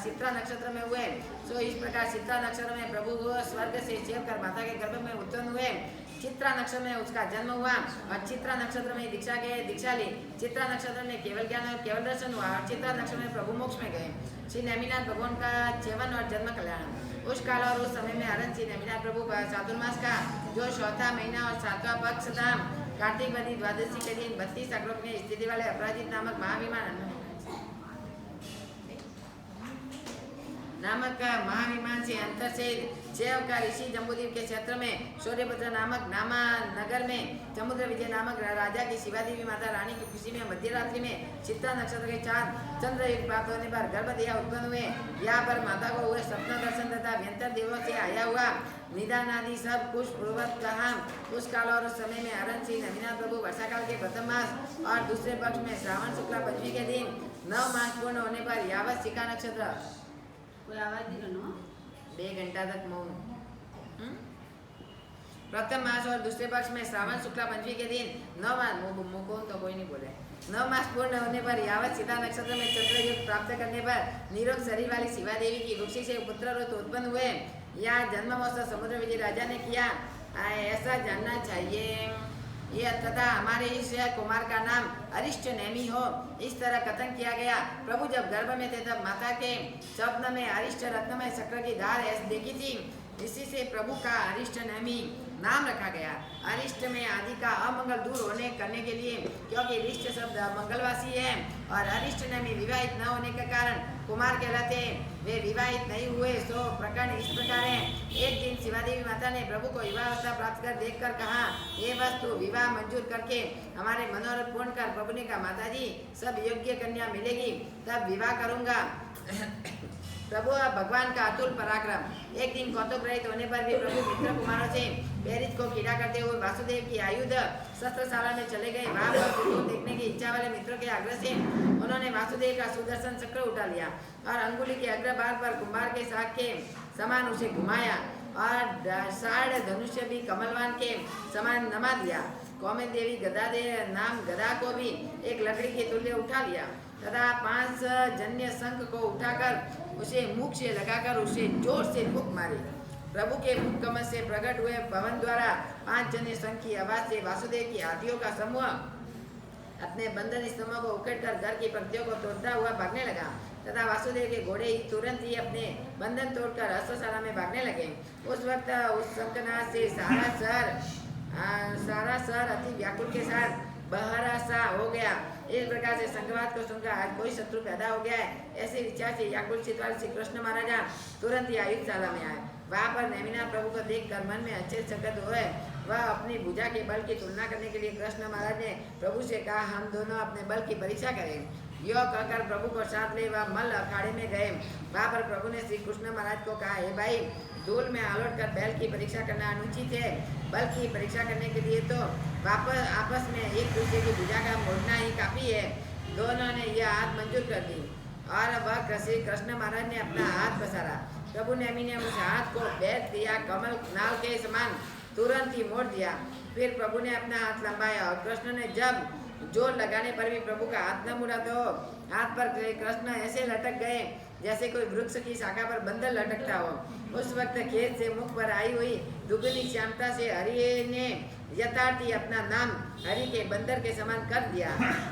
चित्रा नक्षत्र में हुए। सो इस प्रकार चित्रा नक्षत्र में प्रभु स्वर्ग से चेप कर माता के गर्भ में उत्पन्न हुए। चित्रा नक्षत्र में उसका जन्म हुआ और चित्रा नक्षत्र में दीक्षा ली। चित्रा नक्षत्र में केवल ज्ञान और केवल दर्शन हुआ और चित्रा नक्षत्र में प्रभु मोक्ष में गए। श्री नेमिनाथ भगवान का जीवन और जन्म कल्याण। उस काल और उस समय में आनंद श्री नेमिनाथ प्रभु चातुर्मास का जो चौथा महीना और 7वां पक्ष था, कार्तिक बदी द्वादशी के दिन 32 अग्रक में स्थिति वाले अपराजित नामक महाविमान से अंतर से जैव का ऋषि जम्बूद्वीप के क्षेत्र में शौर्यपुत्र नामक नामा नगर में समुद्र विजय नामक राजा की शिवादेवी माता रानी की खुशी में मध्य रात्रि में चित्रा नक्षत्र के चांद चंद्र युग प्राप्त होने पर गर्भदेह उत्पन्न हुए। यहाँ पर माता को हुए स्वप्न दर्शन तथा व्यंतर देवों से आया हुआ निदान आदि सब कुछ पूर्वक कहा। उस काल और उस समय में अरन श्री नवीनाथ प्रभु वर्षा काल के प्रथम मास और दूसरे पक्ष में श्रावण शुक्ला पंचमी के दिन 9 मास पूर्ण होने पर यावत शिखा नक्षत्र कोई आवाज नहीं करना 2 घंटा तक मौन। प्रथम मास और दूसरे पक्ष में श्रावण शुक्ला पंचमी के दिन 9 मास मुकोन तो कोई नहीं बोले 9 मास पूर्ण होने पर यावत सीता नक्षत्र में चंद्र युग प्राप्त करने पर निरोग शरीर वाली शिवा देवी की रुक्षी से पुत्र रूप उत्पन्न हुए। यहाँ जन्म महोत्सव समुद्र विजय राजा ने किया, ऐसा जानना चाहिए। यह तथा हमारे इस कुमार का नाम अरिष्ट नेमी हो, इस तरह कथन किया गया। प्रभु जब गर्भ में थे तब माता के स्वप्न में अरिष्ट रत्न में शक्र की धार देखी थी, इसी से प्रभु का अरिष्ट नेमी नाम रखा गया। अरिष्ट में आदि का अमंगल दूर होने करने के लिए, क्योंकि रिष्ट शब्द मंगलवासी है और अरिष्ट नेमी विवाहित न होने के कारण कुमार कहलाते हैं। वे विवाहित नहीं हुए। सो प्रकरण इस प्रकार है। एक दिन शिवादेवी माता ने प्रभु को विवाहावस्था प्राप्त कर देखकर कहा, ये वस्तु विवाह मंजूर करके हमारे मनोरथ पूर्ण कर। प्रभु ने कहा, माता जी सब योग्य कन्या मिलेगी तब विवाह करूंगा। प्रभु भगवान का अतुल पराक्रम। एक दिन कौतुक रहित होने पर भी प्रभु मित्र कुमारों से प्रेरित को कीड़ा करते हुए वासुदेव की आयुध शस्त्रशाला में चले गए। वहां पर प्रभु देखने की इच्छा वाले मित्रों के आग्रह से उन्होंने वासुदेव का सुदर्शन चक्र उठा लिया और अंगुली के अग्रभाग पर कुंभार के साग के समान उसे घुमाया और साढ़ धनुष्य भी कमलवान के समान नमा दिया। कौमेद देवी गदा दे नाम गदा को भी एक लकड़ी के तुल्य उठा लिया तथा 5 जन्य शंख को उठाकर उसे मुख से लगाकर उसे जोर से फूंक मारी। प्रभु के मुख कमल से प्रकट हुए पवन द्वारा 5 जन्य शंख की आवाज से वासुदेव की हाथियों का समूह अपने बंधन स्तंभों को उखड़कर घर की पंक्तियों को तोड़ता हुआ भागने लगा तथा वासुदेव के घोड़े ही तुरंत ही अपने बंधन तोड़कर अस्त्रशाला में भागने लगे। उस वक्त उस शंखनाद से सारा शहर अति व्याकुल के साथ बहरा सा हो गया। इस प्रकार से संघवाद को सुनकर आज कोई शत्रु पैदा हो गया है, ऐसे विचार से व्याकुल चित्त वाले श्री कृष्ण महाराजा तुरंत ही आयुधशाला में आए। वहाँ पर नेमिनाथ प्रभु को देखकर मन में अचेत हुए। वह अपनी भुजा के बल की तुलना करने के लिए कृष्ण महाराज ने प्रभु से कहा, हम दोनों अपने बल की परीक्षा करें। यह कहकर प्रभु को साथ ले वह मल्ल अखाड़े में गए। वहाँ पर प्रभु ने श्री कृष्ण महाराज को कहा, हे भाई, धूल में आलोट कर बैल की परीक्षा करना अनुचित है। बल की परीक्षा करने के लिए तो आपस में एक दूसरे की भुजा का मोड़ना ही काफी है। दोनों ने यह हाथ मंजूर कर दी और वह श्री कृष्ण महाराज ने अपना हाथ पसारा। प्रभु नेमी ने उस हाथ को बैठ दिया, कमल नाव के समान तुरंत ही मोड़ दिया। फिर प्रभु ने अपना हाथ लंबाया और कृष्ण ने जब जोर लगाने पर भी प्रभु का हाथ न मुड़ा तो हाथ पर कृष्ण ऐसे लटक गए जैसे कोई वृक्ष की शाखा पर बंदर लटकता हो। उस वक्त खेत से मुख पर आई हुई दुगनी श्यामता से हरि ने यथार्थ ही अपना नाम हरि के बंदर के समान कर दिया।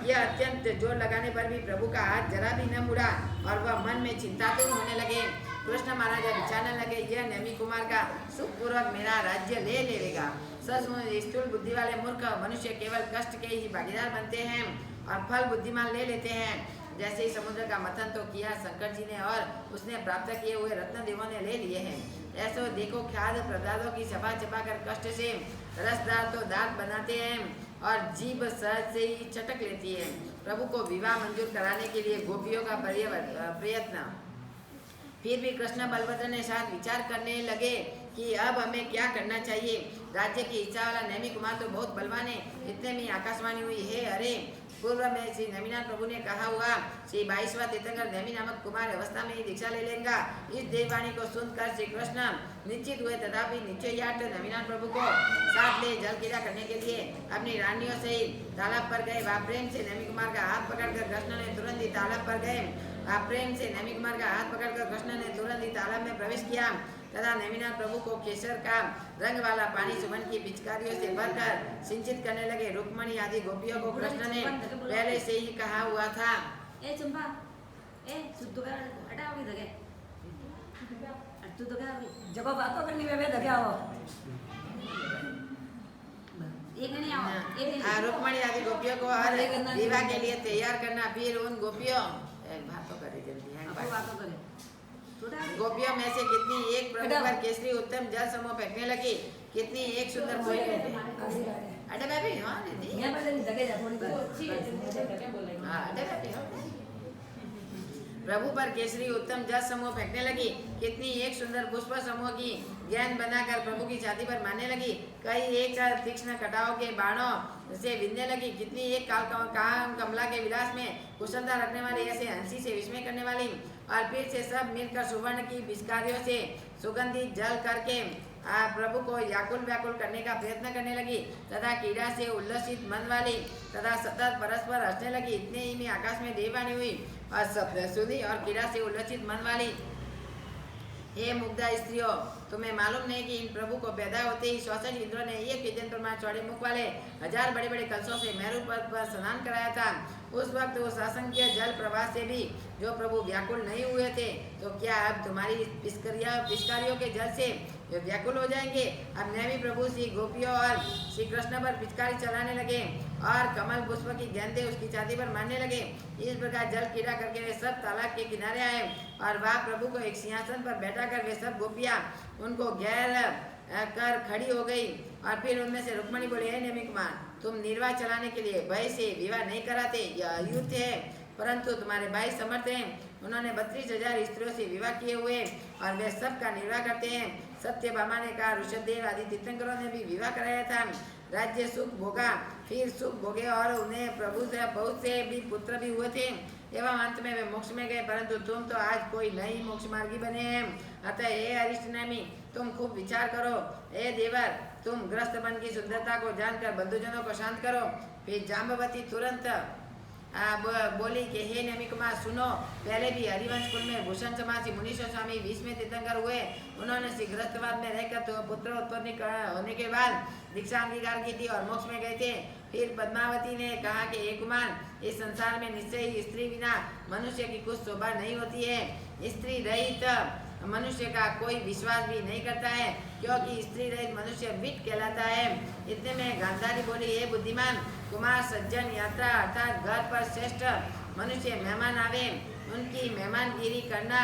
यह अत्यंत जोर लगाने पर भी प्रभु का हाथ जरा भी न मुड़ा और वह मन में चिंतातुर होने लगे। कृष्ण महाराज विचारने लगे, यह नेमी कुमार का सुखपूर्वक मेरा राज्य ले लेगा। सचमुच स्थूल बुद्धि वाले मूर्ख मनुष्य केवल कष्ट के ही भागीदार बनते हैं और फल बुद्धिमान ले लेते हैं। जैसे ही समुद्र का मंथन तो किया शंकर जी ने और उसने प्राप्त किए हुए रत्न देवों ने ले लिए हैं, ऐसे देखो खाद्य पदार्थों की चबा चबा कर कष्ट से रसदार तो दांत बनाते हैं और जीभ सहज से ही चटक लेती है। प्रभु को विवाह मंजूर कराने के लिए गोपियों का प्रयत्न। फिर भी कृष्ण बलभद्र ने साथ विचार करने लगे कि अब हमें क्या करना चाहिए। राज्य की इच्छा वाला नेमी कुमार तो बहुत बलवान है। इतने में आकाशवाणी हुई, हे अरे, पूर्व में श्री नेमिनाथ प्रभु ने कहा हुआ श्री 22वां तीर्थंकर नेमी नामक कुमार अवस्था में ही दीक्षा ले लेगा। इस देववाणी को सुनकर श्री कृष्ण निश्चित हुए, तथापि निश्चयार्थ नेमिनाथ प्रभु को साथ ले जल क्रीड़ा करने के लिए अपनी रानियों से ही तालाब पर गए। वहाँ प्रेम से नेमी कुमार का हाथ पकड़कर कृष्ण ने तुरंत ही तालाब पर गए आप प्रेम से नेमी कुमार का हाथ पकड़कर कृष्ण ने तुरंत ही तालाब में प्रवेश किया तथा नेमिनाथ प्रभु को केसर का रंग वाला पानी सुमन की पिचकारियों से भरकर सिंचित करने लगे। रुक्मणी आदि गोपियों को कृष्ण ने पहले से ही कहा हुआ था। जब बातों करनी में दगे आओ रुक्मणी आदि गोपियों को हर विवाह के लिए तैयार करना। फिर उन गोपियों बातों करे जल्दी गोपियों में से कितनी एक प्रभु पर केसरी उत्तम जल समूह फेंकने लगी, कितनी एक सुंदर कोई अरे बेबी हाँ दीदी प्रभु पर केसरी उत्तम जल समूह फेंकने लगी, कितनी एक सुंदर पुष्प समूह की गेंद बनाकर प्रभु की छाती पर मारने लगी, कई एक तीक्ष्ण कटाओं के बाणों से विंधने लगी, कितनी एक काम कमला के विलास में कुशलता रखने वाली ऐसे हंसी से विस्मय करने वाली, और फिर से सब मिलकर सुवर्ण की पिचकारियों से सुगंधित जल करके प्रभु को व्याकुल व्याकुल करने का प्रयत्न करने लगी तथा कीड़ा से उल्लसित मन वाली तथा सतत परस्पर हंसने लगी। इतने ही में आकाश में देववाणी हुई और शब्द सुनी और कीड़ा से उल्लसित मन वाली, हे मुग्धा स्त्रियों, तुम्हें मालूम नहीं कि इन प्रभु को पैदा होते ही 64 इंद्रों ने एक विजन प्रमाण चौड़े मुख वाले 1000 बड़े बड़े कलशों से मेरू पर्वत पर स्नान कराया था। उस वक्त उस असंख्य जल प्रवाह से भी जो प्रभु व्याकुल नहीं हुए थे, तो क्या अब तुम्हारी पिचकारियों के जल से वे व्याकुल हो जाएंगे? अब नैमी प्रभु श्री गोपियों और श्री कृष्ण पर पिचकारी चलाने लगे और कमल पुष्प की गेंदें उसकी छाती पर मारने लगे। इस प्रकार जल कीड़ा करके वे सब तालाब के किनारे आए और वह प्रभु को एक सिंहासन पर बैठा कर वे सब गोपियां उनको घेर कर खड़ी हो गई। और फिर उनमें से रुक्मणी बोले, हे नेमी कुमार, तुम निर्वाह चलाने के लिए भय से विवाह नहीं कराते, यह युद्ध है, परंतु तुम्हारे भाई समर्थ हैं, उन्होंने 32,000 स्त्रियों से विवाह किए हुए और वे सब का निर्वाह करते हैं। सत्यभामा ने कहा, ऋषभदेव आदि तीर्थंकरों ने भी विवाह कराया था, राज्य सुख भोगा, फिर सुख भोगे और उन्हें प्रभु से बहुत से भी पुत्र भी हुए थे एवं अंत में वे मोक्ष में गए, परंतु तुम तो आज कोई नई मोक्ष मार्गी बने हैं। अतः हे अरिष्ट नेमी, तुम खूब विचार करो। हे देवर, तुम ग्रस्त मन की सुंदरता को जानकर बंधुजनों को शांत करो। फिर जाम्बवती तुरंत बोली कि हे नेमी कुमार, सुनो, पहले भी हरिवंश कुल में भूषण समासी मुनीश्वर स्वामी 20वें तीर्थंकर हुए। उन्होंने श्री ग्रस्तवाद में रहकर तो पुत्र उत्पन्न होने के बाद दीक्षा अंगीकार की थी और मोक्ष में गए थे। फिर पद्मावती ने कहा कि हे कुमार, इस संसार में निश्चय ही स्त्री बिना मनुष्य की कुछ शोभा नहीं होती है। स्त्री रहित मनुष्य का कोई विश्वास भी नहीं करता है, क्योंकि स्त्री रहित मनुष्य विट कहलाता है। इतने में गांधारी बोली, हे बुद्धिमान कुमार, सज्जन यात्रा अर्थात घर पर श्रेष्ठ मनुष्य मेहमान आवे, उनकी मेहमानगिरी करना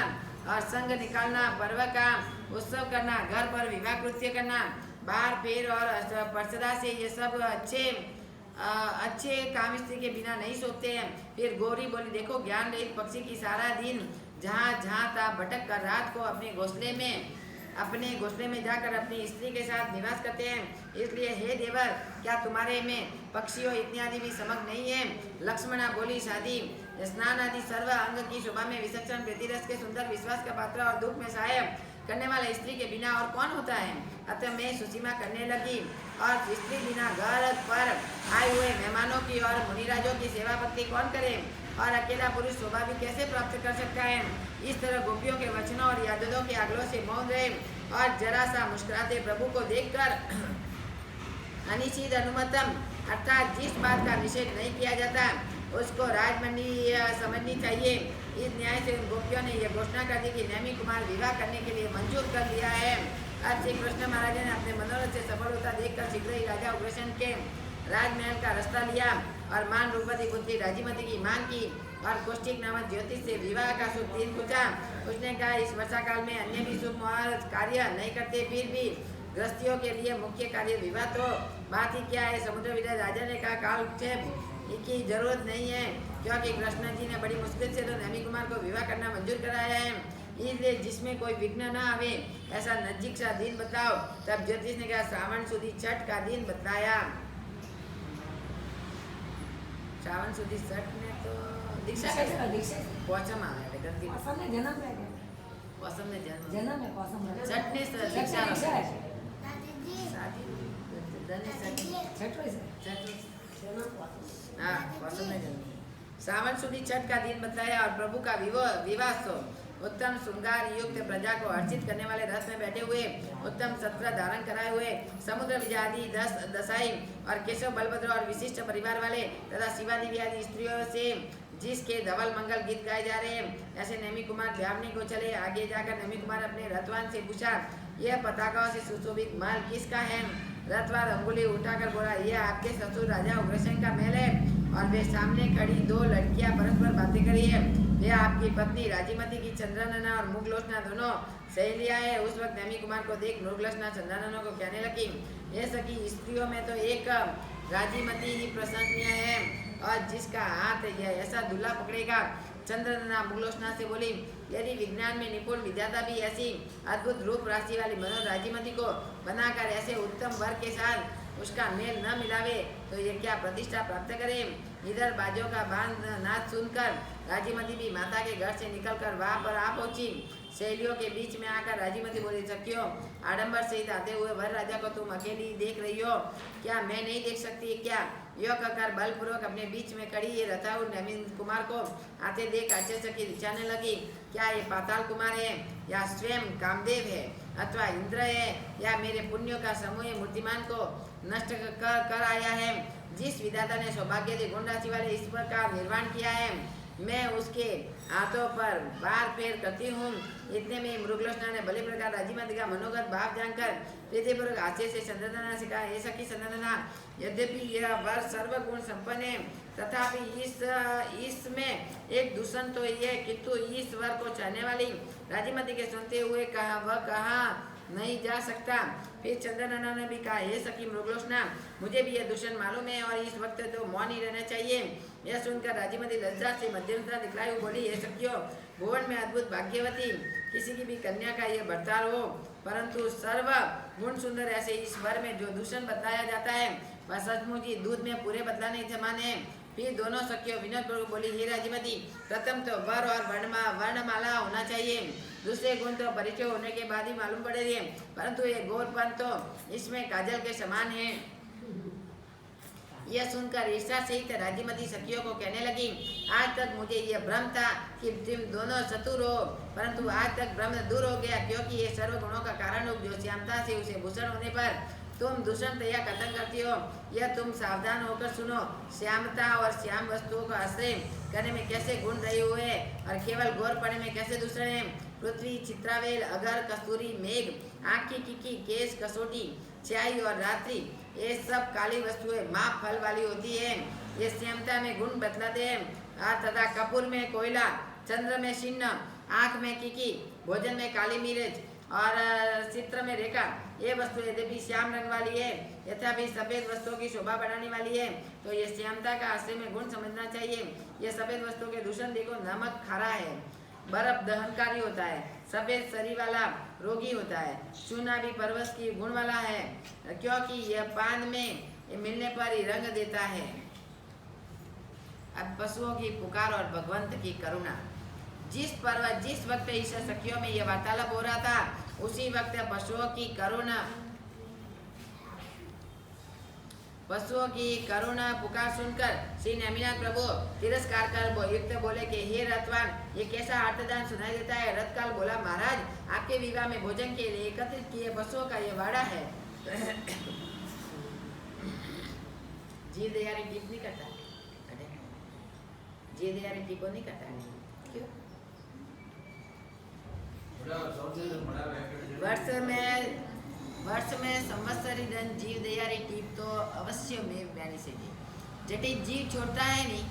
और संग निकालना, पर्व का उत्सव करना, घर पर विवाह कृत्य करना, बाहर फेर और पर्सदा से ये सब अच्छे काम स्त्री के बिना नहीं सोते हैं। फिर गौरी बोली, देखो, ज्ञान रहित पक्षी की सारा दिन जहाँ था भटक कर रात को अपने घोंसले में जाकर अपनी स्त्री के साथ निवास करते हैं। इसलिए हे देवर, क्या तुम्हारे में पक्षियों इत्यादि भी समझ नहीं है? लक्ष्मणा बोली, शादी स्नान आदि सर्व अंग की शोभा में विचक्षण प्रतिरस के सुंदर विश्वास का पात्र और दुख में सहायक करने वाला स्त्री के बिना और कौन होता है? अतः मैं सुसीमा करने लगी और स्त्री बिना घर पर आए हुए मेहमानों की और मुनिराजों की सेवा भक्ति कौन करे? और अकेला पुरुष शोभा भी कैसे प्राप्त कर सकता है? इस तरह गोपियों के वचनों और यादों के आगलों से मौन रहे और जरा सा मुस्कुराते प्रभु को देखकर अनिश्चित अनुमतम अर्थात जिस बात का निषेध नहीं किया जाता उसको राजमंडी समझनी चाहिए। इस न्याय से उन गोपियों ने यह घोषणा कर दी कि नेमी कुमार विवाह करने के लिए मंजूर कर लिया है। अब श्री कृष्ण महाराज ने अपने मनोरथ से सफल होता देखकर शीघ्र ही राजा उग्रसेन के राजमहल का रास्ता लिया और मान रूपवती पुत्री राजीमती की मांग की और कौशिक नामक ज्योतिष से विवाह का शुभ दिन पूछा। उसने कहा, इस वर्षा काल में अन्य भी शुभ कार्य नहीं करते, फिर भी गृहस्थियों के लिए मुख्य कार्य विवाह तो बात ही क्या है। समुद्र विदय राजा ने कहा, कालक्षेप की जरूरत नहीं है, क्योंकि कृष्ण जी ने बड़ी मुश्किल से तो नेमी कुमार को विवाह करना मंजूर कराया है, इसलिए जिसमें कोई विघ्न न आवे ऐसा नजीक सा दिन बताओ। तब ज्योतिष ने कहा, श्रावण सुदी छठ का दिन बताया। श्रावण सुदी छठ में तो दीक्षा पौचम आवे गलती पौसम ने जन्म छठ ने दीक्षा हाँ पौसम ने जन्म सावन सुदी छठ का दिन बताया और प्रभु का विवाह उत्तम श्रृंगार युक्त प्रजा को अर्चित करने वाले रथ में बैठे हुए, उत्तम सत्र धारण कराए हुए, समुद्र विजयादि 10 दसाई और केशव बलभद्र और विशिष्ट परिवार वाले तथा शिवादेवी आदि स्त्रियों से जिसके धवल मंगल गीत गाए जा रहे हैं, ऐसे नेमी कुमार ब्यावनी को चले। आगे जाकर नेमी कुमार अपने रथवान से पूछा, यह पताकाओं से सुशोभित महल किसका है? रथवान अंगुली उठाकर बोला, यह आपके ससुर राजा उग्रसेन का महल है और वे सामने खड़ी 2 लड़कियां परस्पर बातें करी है। वे आपकी पत्नी राजीमती की चंद्रनना और मुगलोचना दोनों सहेलियां है। उस वक्त नेमी कुमार को देख मुगलोचना चंद्रनना को कहने लगी, ये सखी स्त्रियों में तो एक राजीमती ही प्रशंसनीय है और जिसका हाथ यह ऐसा दूल्हा पकड़ेगा। चंद्रनना मुगलोचना से बोली, यदि विज्ञान में निपुण विद्याता भी ऐसी अद्भुत रूप राशि वाली मनोहर राजीमती को बनाकर ऐसे उत्तम वर के साथ उसका मेल न मिलावे तो ये क्या प्रतिष्ठा प्राप्त करे। इधर बाजों का बांध नाच सुनकर राजीमती भी माता के घर से निकलकर वहां पर आ पहुंची। सहेलियों के बीच में आकर राजीमती बोली, सखियों, आडंबर सहित आते हुए वर राजा को तुम अकेली देख रही हो क्या? मैं नहीं देख सकती क्या? यह कहकर बलपूर्वक अपने बीच में खड़ी ये रथाऊ नेमी कुमार को आते देख आश्चर्य की दिखाने लगी। क्या ये पाताल कुमार है या स्वयं कामदेव है अथवा इंद्र है या मेरे पुण्यों का समूह मूर्तिमान को नष्ट कर आया है? जिस विधाता ने सौभाग्य गुण राशि वाले ईश्वर का निर्माण किया है, मैं उसके हाथों पर बार फेर करती हूँ। इतने में मृगलोचना ने भले प्रकार राजीमती का मनोगत भाव जानकर प्रीतिपूर्वक हास्य से चंद्रनना से कहा, ऐसा कि चंद्रनना, यद्यपि यह वर सर्वगुण संपन्न है तथापि इसमें एक दूषण तो ये, किंतु इस वर को चाहने वाली राजीमती के सुनते हुए कहा नहीं जा सकता। फिर चंद्रनना ने भी कहा, हे सखी मृगलोचना, मुझे भी यह दूषण मालूम है और इस वक्त तो मौन ही रहना चाहिए। यह सुनकर राजीमती लज्जा से मध्यमता दिखलाई हुई बोली, हे सखियों, भुवन में अद्भुत भाग्यवती किसी की भी कन्या का यह बर्ताव हो, परंतु सर्व गुण सुंदर ऐसे इस वर में जो दूषण बताया जाता है वह सचमुच ही दूध में पूरे बदलाने के समान है। फिर दोनों सखियों विनोद पूर्वक बोली, हे राजीमती, प्रथम तो वर और वर्णमाला होना चाहिए, दूसरे गुण तो परिचय होने के बाद ही मालूम पड़ेंगे, परंतु ये गोरपन तो इसमें काजल के समान है। यह सुनकर ईर्ष्या सहित राजीमती सखियों को कहने लगी, आज तक मुझे यह भ्रम था कि तुम दोनों चतुर हो, परंतु आज तक भ्रम दूर हो गया, क्योंकि ये सर्व गुणों का कारण रूप जो श्यामता से उसे भूषण होने पर तुम दूषण तैयार कथन करती हो, यह तुम सावधान होकर सुनो। श्यामता और श्याम वस्तुओं का आश्रय करने में कैसे गुण रहे हुए और केवल गौर पड़ने में कैसे दूसरे हैं। पृथ्वी, चित्रावेल, अगर, कस्तूरी, मेघ, आँख की केश, कसोटी, स्याही और रात्रि, ये सब काली वस्तुएं माप फल वाली होती है। ये श्यामता में गुण बतलाते हैं तथा कपूर में कोयला, चंद्र में छिन्न, आँख में कीकी, भोजन में काली मिर्च और चित्र में रेखा, ये वस्तु यद्यपि श्याम रंग वाली है यथापि सफेद वस्तुओं की शोभा बढ़ाने वाली है, तो ये श्यामता का आश्रय में गुण समझना चाहिए। ये सफेद वस्तुओं के दूषण देखो, नमक खारा है, बर्फ दहनकारी होता है, सफेद शरीर वाला रोगी होता है, चूना भी परवश की गुण वाला है, क्योंकि यह पान में मिलने पर ही रंग देता है। अब पशुओं की पुकार और भगवंत की करुणा। जिस वक्त इस सखियों में यह वार्तालाप हो रहा था, उसी वक्त पशुओं की करुणा पुकार सुनकर श्री नेमिनाथ प्रभु तिरस्कार कर युक्त बोले कि हे रथवान, ये कैसा आर्तदान सुनाई देता है। रथकाल बोला, महाराज, आपके विवाह में भोजन के लिए एकत्रित किए पशुओं का ये वाड़ा है। जीव दयारी टिप नहीं करता, जीव दयारी टिपो नहीं करता, क्यों? वर्ष में संवत्सरी धन जीव दयारी टीप तो अवश्य में ब्यानी से जेटे जीव छोड़ता है नहीं,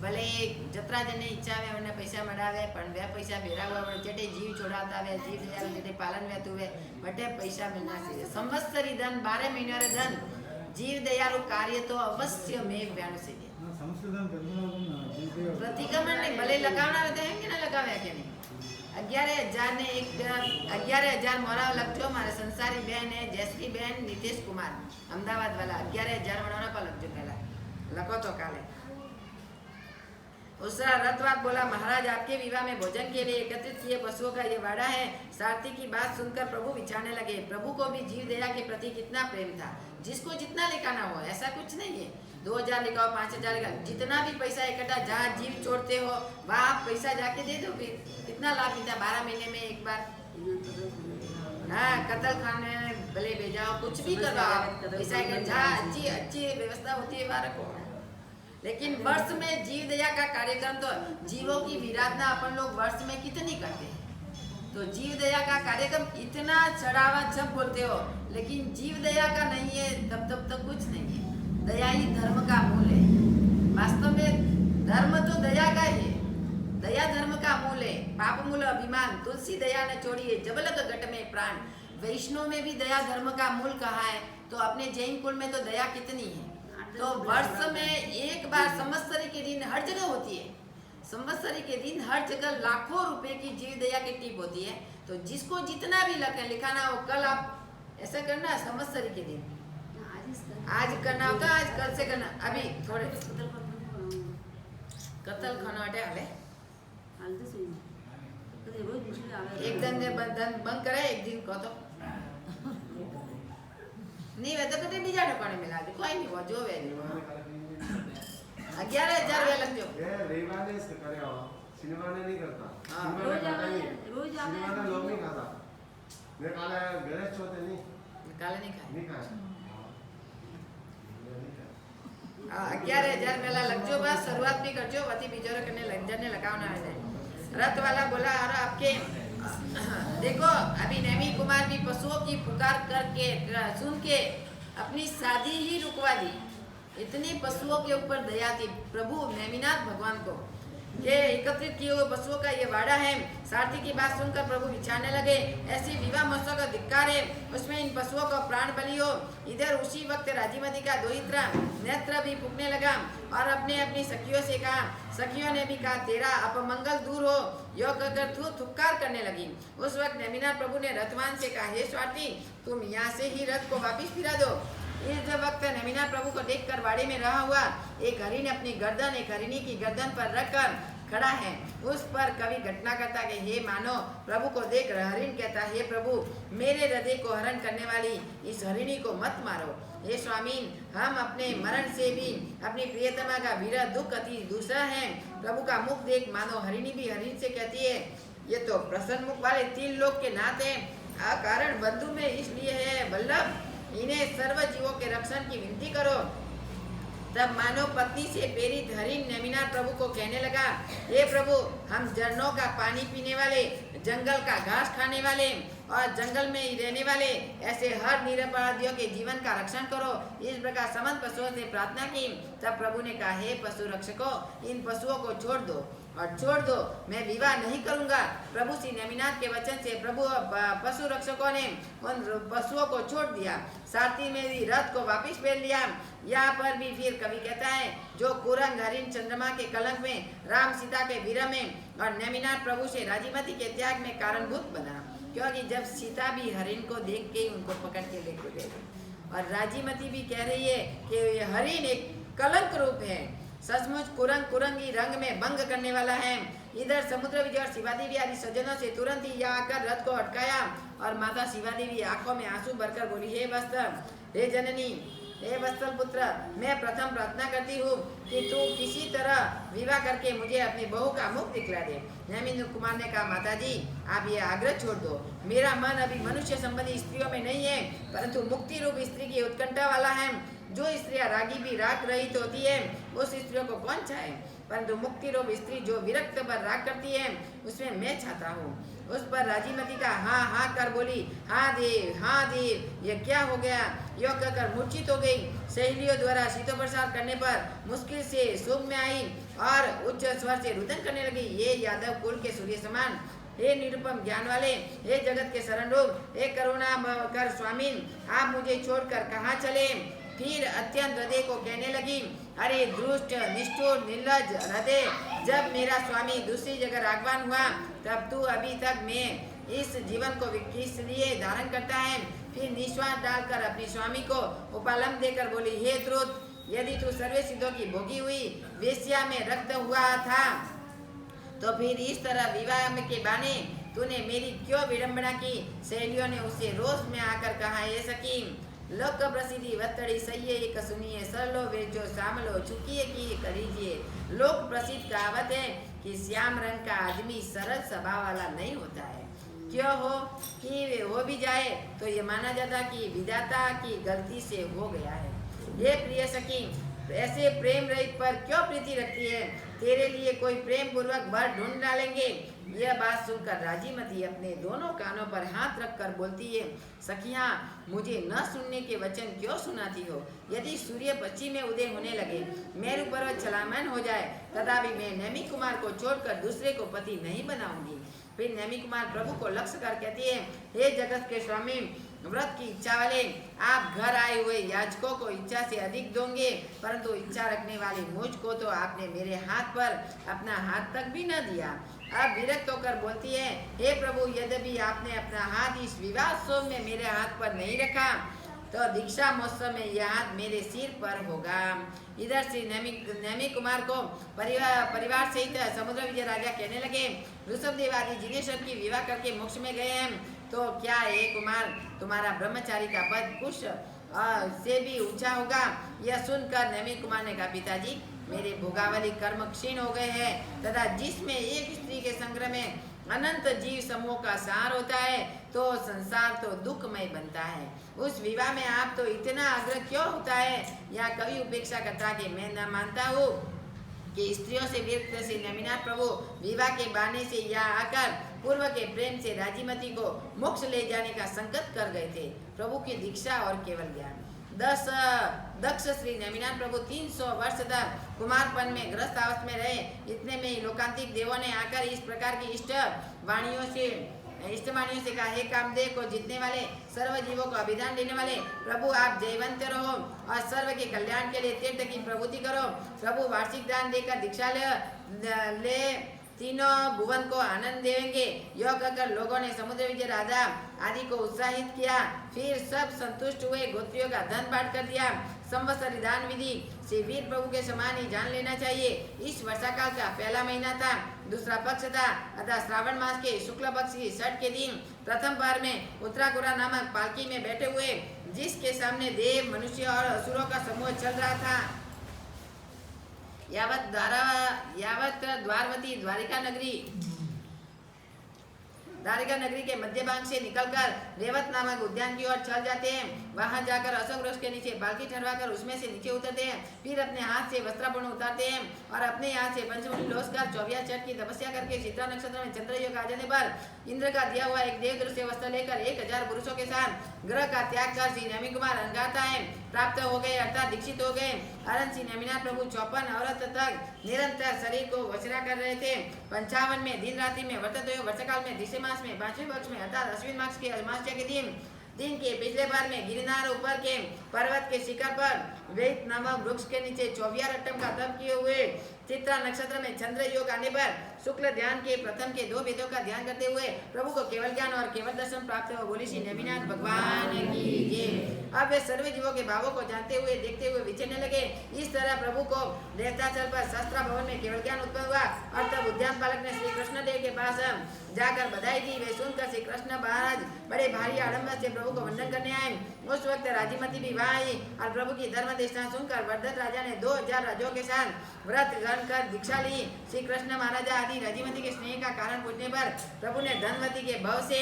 भले जतरा जने ઈચ્છા આવે મને પૈસા મળાવે પણ વે પૈસા ભેરાવા પડે, જેટે जीव छोड़ाता है जीव दयारी जेटे पालन वेतु है बटे पैसा मिलना चाहिए। संवत्सरी धन 12 महीना रे धन जीव दयालु कार्य तो अवश्य में ब्यानी से प्रतिक्रमण नहीं, भले लगावना रहते हैं कि ना लगावे के नहीं। 11,000 ने 11,000 मोराव लगजो, मारे संसारी बहन है जयश्री बहन नितेश कुमार अहमदाबाद वाला 11,000 मनाना पर लगजो, पहला लखो तो काले। उसरा रथवाद बोला, महाराज, आपके विवाह में भोजन के लिए एकत्रित किए पशुओं का ये वाड़ा है। सारथी की बात सुनकर प्रभु विचारने लगे, प्रभु को भी जीव दया के प्रति कितना प्रेम था, जिसको जितना लिखाना हो, ऐसा कुछ नहीं है। 2000 निकालो, 5000 निकालो, जितना भी पैसा इकट्ठा जहाँ जीव छोड़ते हो वहाँ आप पैसा जाके दे दो, फिर कितना लाभ मिलता है 12 महीने में एक बार। हाँ, कतल खाने भले भेजाओ, कुछ भी करवाओ, पैसा जहाँ अच्छी अच्छी व्यवस्था होती है वहाँ रखो। लेकिन वर्ष में जीव दया का कार्यक्रम तो जीवों की विराधना अपन लोग वर्ष में कितनी करते हैं। तो जीव दया का कार्यक्रम इतना चढ़ावा जब बोलते हो, लेकिन जीव दया का नहीं है तब तक कुछ नहीं है। दया ही धर्म का मूल है। वास्तव में धर्म तो दया का ही है, दया धर्म का मूल है। पाप मूल अभिमान, तुलसी दया न छोड़िए, जबलक घट में प्राण। वैष्णव में भी दया धर्म का मूल कहा है, तो अपने जैन कुल में तो दया कितनी है। तो वर्ष में एक बार संवत्सरी के दिन हर जगह होती है, संवत्सरी के दिन हर जगह लाखों रुपए की जीव दया की टिप होती है। तो जिसको जितना भी लिखाना हो, कल आप ऐसा करना, संवत्सरी के दिन आज करना होगा, आज कल से करना। अभी थोड़े कतल खाना हटे एक दिन बंद करे, एक दिन को तो नहीं वे तो कते बीजा ठिकाने मिला दे, कोई नहीं वो जो वे 11,000 वे लग जो ये रविवार से करे हो, शनिवार ने नहीं करता। हाँ, रोज शनिवार लोग नहीं खाता। मैं काले गणेश चौथ नहीं, काले नहीं खाए। 11,000 मेला लग जो, बस शुरुआत भी कर जो, वती बिजोर करने लग जाने लगावना है। रथ वाला बोला, और आपके देखो अभी नेमी कुमार भी पशुओं की पुकार करके सुन के अपनी शादी ही रुकवा दी। इतनी पशुओं के ऊपर दया थी प्रभु नेमिनाथ भगवान को, ये एकत्रित किए हुए पशुओं का ये वाड़ा है। सारथी की बात सुनकर प्रभु विचारने लगे, ऐसी विवाह महोत्सव का धिक्कार है, उसमें इन पशुओं का प्राण बलि हो। इधर उसी वक्त राजीमती का दोहित्रा नेत्र भी फूकने लगा और अपने अपनी सखियों से कहा, सखियों ने भी कहा तेरा अपमंगल दूर हो, योग कर थुक्कार करने लगी। उस वक्त नेमिनाथ प्रभु ने रथवान से कहा, हे स्वार्थी, तुम यहाँ से ही रथ को वापिस फिरा दो। इस वक्त नेमिनाथ प्रभु को देखकर वाड़े में रहा हुआ एक हरिण अपनी गर्दन एक हरिणी की गर्दन पर रखकर खड़ा है। उस पर कवि घटना करता कि हे मानो प्रभु को देख हरिण कहता, हे प्रभु, मेरे हृदय को हरण करने वाली इस हरिणी को मत मारो। हे स्वामी, हम अपने मरण से भी अपनी प्रियतमा का विरह दुख अति दूसरा है। प्रभु का मुख देख मानो हरिणी भी हरिण से कहती है, ये तो प्रसन्न मुख वाले 3 लोग के नाते अकारण बंधु में इसलिए है वल्लभ, इन्हें सर्व जीवों के रक्षण की विनती करो। तब मानव पत्नी से प्रेरित हरिण नेमिनाथ प्रभु को कहने लगा, हे प्रभु, हम झरनों का पानी पीने वाले, जंगल का घास खाने वाले और जंगल में ही रहने वाले ऐसे हर निरपराधियों के जीवन का रक्षण करो। इस प्रकार समस्त पशुओं से प्रार्थना की। तब प्रभु ने कहा, हे पशु रक्षकों, इन पशुओं को छोड़ दो और छोड़ दो, मैं विवाह नहीं करूंगा। प्रभु श्री नेमिनाथ के वचन से प्रभु पशु रक्षकों ने उन पशुओं को छोड़ दिया। सारथी में भी रथ को वापिस फेर लिया। यहाँ पर भी फिर कवि कहता है, जो कुरंग हरिण चंद्रमा के कलंक में, राम सीता के विरह में और नेमिनाथ प्रभु से राजीमती के त्याग में कारणभूत बना, क्योंकि जब सीता भी हरिण को देख के उनको पकड़ के लेके गई और राजीमती भी कह रही है कि ये हरिण एक कलंक रूप है, सचमुच कुरंगी रंग में भंग करने वाला है। इधर समुद्र विजय और शिवादेवी आदि सज्जनों से तुरंत ही यहाँ आकर रथ को अटकाया और माता शिवादेवी आंखों में आंसू भरकर बोली, हे वत्सल, हे जननी, हे वत्सल पुत्र, मैं प्रथम प्रार्थना करती हूँ कि तू किसी तरह विवाह करके मुझे अपनी बहू का मुख दिखला दे। नेमिनाथ कुमार ने कहा, माता जी, आप ये आग्रह छोड़ दो, मेरा मन अभी मनुष्य संबंधी स्त्रियों में नहीं है, परंतु मुक्ति रूप स्त्री की उत्कंठा वाला है। जो स्त्रियां रागी भी राग रहित होती है, उस स्त्रियों को कौन चाहे, परंतु मुक्ति रूप स्त्री जो विरक्त पर राग करती है, उसमें मैं चाहता हूँ। उस पर राजीमती का हाँ हाँ कर बोली, हाँ देव, ये क्या हो गया। यो कहकर मूर्छित हो गई। सहेलियों द्वारा शीतोपचार करने पर मुश्किल से सूख में आई और उच्च स्वर से रुदन करने लगी, ये यादव कुल के सूर्य समान, हे निरुपम ज्ञान वाले, हे जगत के शरण रूप, हे करुणा कर स्वामी, आप मुझे छोड़कर कहाँ चले। फिर अत्यंत हृदय को कहने लगी, अरे दुष्ट, निष्ठुर, निर्लज हृदय, जब मेरा स्वामी दूसरी जगह रागवान हुआ तब तू अभी तक मैं इस जीवन को किस लिए धारण करता है। फिर निश्वास डालकर अपने स्वामी को उपालम देकर बोली, हे द्रुत, यदि तू सर्व सिद्धों की भोगी हुई वेश्या में रक्त हुआ था तो फिर इस तरह विवाह के बहाने तूने मेरी क्यों विडंबना की। सहेलियों ने उससे रोष में आकर कहा, हे सखी, लोक प्रसिद्धि वत्तड़ी सही एक सुनिए, सरलो वेचो सामलो चुकिए की करीजिए। लोक प्रसिद्ध कहावत है कि श्याम रंग का आदमी सरल स्वभाव वाला नहीं होता है। क्यों हो कि हो भी जाए तो ये माना जाता कि विधाता की गलती से हो गया है। ये प्रिय सखी, ऐसे प्रेम रहित पर क्यों प्रीति रखती है? तेरे लिए कोई प्रेम पूर्वक वर ढूंढ डालेंगे। यह बात सुनकर राजीमती अपने दोनों कानों पर हाथ रखकर बोलती है, सखियां, मुझे न सुनने के वचन क्यों सुनाती हो? यदि सूर्य पश्चिम में उदय होने लगे, मेरु पर्वत छलामन हो जाए, तथापि मैं नेमी कुमार को छोड़कर दूसरे को पति नहीं बनाऊंगी। फिर नेमी कुमार प्रभु को लक्ष्य कर कहती है, हे जगत के स्वामी, व्रत की इच्छा वाले, आप घर आए हुए याचकों को इच्छा से अधिक दोगे, परंतु इच्छा रखने वाली मुझको तो आपने मेरे हाथ पर अपना हाथ तक भी न दिया। अब विरक्त होकर बोलती है, हे प्रभु, यद्यपि आपने अपना हाथ इस विवाहोत्सव में मेरे हाथ पर नहीं रखा, तो दीक्षा महोत्सव में यह हाथ मेरे सिर पर होगा। इधर से नेमी कुमार को परिवार सहित समुद्र विजय राजा कहने लगे, ऋषभदेव आदि जिनेश्वर की विवाह करके मोक्ष में गए हैं, तो क्या हे कुमार, तुम्हारा ब्रह्मचारी का पद कुश से भी ऊंचा होगा? यह सुनकर नेमी कुमार ने कहा, पिताजी, मेरे भोगावली कर्म क्षीण हो गए हैं, तथा जिसमें एक स्त्री के संग्रह में अनंत जीव समूह का सार होता है, तो संसार तो दुखमय बनता है। उस विवाह में आप तो इतना आग्रह क्यों होता है? या कवि उपेक्षा करता कि मैं न मानता हूँ कि स्त्रियों से विरक्त से नेमिनाथ प्रभु विवाह के बहाने से यहाँ आकर पूर्व के प्रेम से राजीमती को मोक्ष ले जाने का संकल्प कर गए थे। प्रभु की दीक्षा और केवल ज्ञान। दक्ष श्री नेमिनाथ प्रभु 300 वर्ष तक कुमारपन में ग्रस्त अवस्था में रहे। इतने में ही लोकांतिक देवों ने आकर इस प्रकार की इष्टवाणियों से कहा, हे कामदेव को जीतने वाले, सर्व जीवों को अभिदान देने वाले प्रभु, आप जयवंत रहो और सर्व के कल्याण के लिए तीर्थ की प्रभुति करो। प्रभु वार्षिक दान देकर दीक्षा ले तीनों भुवन को आनंद देंगे। यह कहकर लोगों ने समुद्र विजय राजा आदि को उत्साहित किया। फिर सब संतुष्ट हुए, गोत्रियों का धन बांट कर दिया। संवत्सरी दान विधि से वीर प्रभु के समान ही जान लेना चाहिए। इस वर्षा काल का पहला महीना था, दूसरा पक्ष था, अतः श्रावण मास के शुक्ल पक्ष की छठ के दिन प्रथम पहर में उत्तराकुरा नामक पालकी में बैठे हुए, जिसके सामने देव, मनुष्य और असुरों का समूह चल रहा था, यावत द्वारवती द्वारिका नगरी के मध्य भाग से निकलकर रेवत नामक उद्यान की ओर चल जाते हैं। वहां जाकर अशोक वृक्ष के नीचे पालकी ठहरवाकर उसमें से नीचे उतरते हैं। फिर अपने हाथ से वस्त्राभूषण उतारते हैं और अपने हाथ से पंचमुखी लोसकर 24 छठ की तपस्या करके चित्रा नक्षत्र में चंद्रयोग आ जाने पर इंद्र का दिया हुआ एक देवद्र से वस्त्र लेकर 1000 पुरुषों के साथ ग्रह का त्याग कर श्री नेमी कुमार अनगाता है प्राप्त हो गए, अर्थात दीक्षित हो गए। अरन श्री नेमिनाथ प्रभु 54 अवरत तक निरंतर शरीर को वचरा कर रहे थे। 55 में दिन रात्रि में वर्तते हुए वर्षकाल में दिशे मास में 5वें पक्ष में अर्थात अश्विन मास के अमावस्या के दिन के पिछले बार में गिरनार ऊपर के पर्वत के शिखर पर वेद नामक वृक्ष के नीचे 24 अट्टम का तप किए हुए चित्रा नक्षत्र में चंद्र योग आने पर शुक्ल ध्यान के प्रथम के 2 वेदों का ध्यान करते हुए प्रभु को केवल ज्ञान और केवल दर्शन प्राप्त हो। बोली श्री नेमिनाथ भगवान की जय। अब वे सर्व जीवों के भावों को जानते हुए देखते हुए विचरने लगे। इस तरह प्रभु को देवताचल पर शास्त्रा भवन में केवल ज्ञान उत्पन्न हुआ और तब उद्यान पालक ने श्री कृष्ण देव के पास जाकर बधाई दी। वे सुनकर श्री कृष्ण महाराज बड़े भारी आडंबर से प्रभु को वंदन करने आए। उस वक्त राजीमती भी वहां आई और प्रभु की धर्म देशना सुनकर वर्धत राजा ने 2000 राजों के साथ व्रत ग्रहण कर दीक्षा ली। श्री कृष्ण महाराजा आदि राजीमती के स्नेह का कारण पूछने पर प्रभु ने धनवती के भव से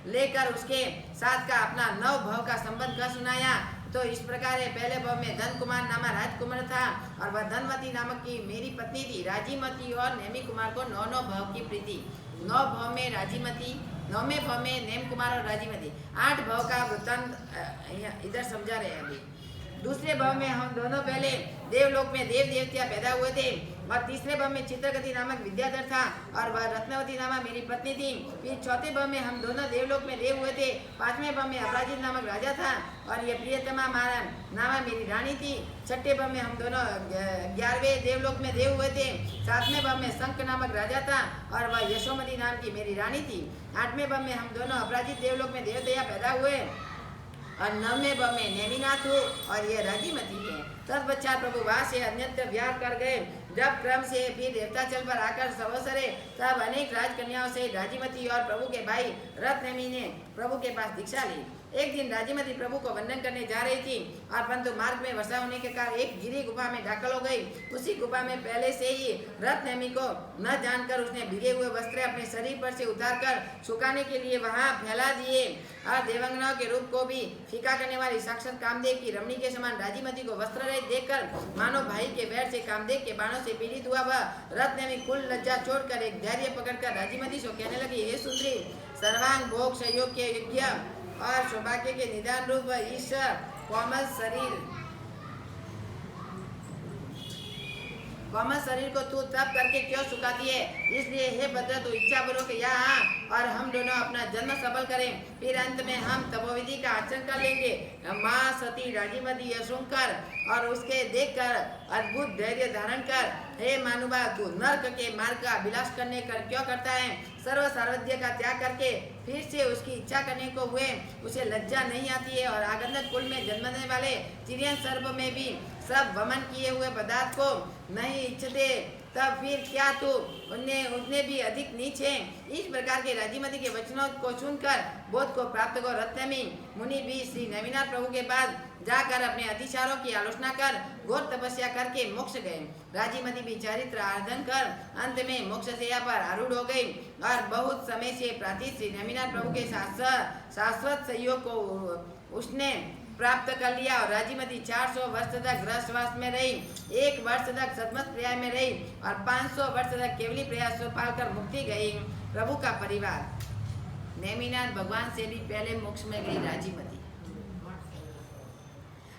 लेकर उसके साथ का अपना 9 भव का संबंध कर सुनाया। तो इस प्रकार पहले भव में धन कुमार नामा राजकुमार था और वह धनवती नामक की मेरी पत्नी थी। राजीमती और नेमी कुमार को 9 भव की प्रीति। 9 भव में राजीमती, 9वें भव में नेम कुमार और राजीमती। 8 भव का वृत्तांत इधर समझा रहे हैं। अभी दूसरे भव में हम दोनों पहले देवलोक में देव देवतियां पैदा हुए थे और तीसरे भव में चित्रगति नामक विद्याधर था और वह रत्नवती नामक मेरी पत्नी थी। फिर चौथे भव में हम दोनों देवलोक में देव हुए थे। 5वें भव में अपराजित नामक राजा था और यह प्रियतमा नामा मेरी रानी थी। 6ठे भव में हम दोनों 11वें देवलोक में देव हुए थे। 7वें भव में शंख नामक राजा था और वह यशोमती नाम की मेरी रानी थी। 8वें भव में हम दोनों अपराजित देवलोक में देवदया पैदा हुए और 9वें भव में नेमिनाथ हो और ये राजीमती है। तत्पश्चात प्रभु वहां से अन्यत्र विहार कर गए। जब क्रम से फिर देवताचल पर आकर सवसरे तब अनेक राजकन्याओं से राजीमती और प्रभु के भाई रत्नेमी ने प्रभु के पास दीक्षा ली। एक दिन राजीमती प्रभु को वंदन करने जा रही थी और परंतु मार्ग में वर्षा होने के कारण एक गिरी गुफा में दाखिल हो गई। उसी गुफा में पहले से ही रत्ननेमी को न जानकर उसने भीगे हुए वस्त्र अपने शरीर पर से उतारकर सुखाने के लिए वहां फैला दिए और देवांगनाओं के रूप को भी फीका करने वाली साक्षात कामदेव की रमणी के समान राजीमती को वस्त्र रहित देखकर मानो भाई के वैर से कामदेव के बाणों से पीड़ित हुआ वह रत्ननेमी कुल लज्जा छोड़कर एक धैर्य पकड़कर राजीमती से कहने लगी, हे सुंदरी, सर्वांग भोग सहयोग के योग्य और सौभाग्य के निदान रूप इस कोमल शरीर को तू तप करके क्यों सुखाती है? इसलिए हे भद्र, तू इच्छा पूर्वक यहाँ और हम दोनों अपना जन्म सफल करें, फिर अंत में हम तपोविधि का आचरण कर लेंगे। माँ सती राजीमती यह सुनकर और उसके देखकर अद्भुत धैर्य धारण कर, हे मानुबा, तू नरक के मार्ग का अभिलाष करने कर क्यों करता है? सर्व सार्वध्य का त्याग करके फिर से उसकी इच्छा करने को हुए उसे लज्जा नहीं आती है और आगंतक कुल में जन्मने वाले चिरियन सर्प में भी सब वमन किए हुए पदार्थ को नहीं इच्छते, तब फिर क्या तू उनने भी अधिक नीच है? इस प्रकार के राजीमती के वचनों को सुनकर बोध को प्राप्त को रत्ननेमी मुनि भी श्री नवीनाथ प्रभु के पास जाकर अपने अतिचारों की आलोचना कर घोर तपस्या करके मोक्ष गए। राजीमती भी चरित्र आराधन कर अंत में मोक्ष शैया पर आरूढ़ हो गई और बहुत समय से प्रार्थित श्री नवीनाथ प्रभु के शाश्वत सहयोग को उसने प्राप्त कर लिया और राजीमती 400 वर्ष तक गृहस्थवास में रही, 1 वर्ष तक सतमत प्रयाग में रही और 500 वर्ष तक केवली प्रयास पालकर मुक्ति गई। प्रभु का परिवार नेमिनाथ भगवान से भी पहले मोक्ष में गई राजीमती।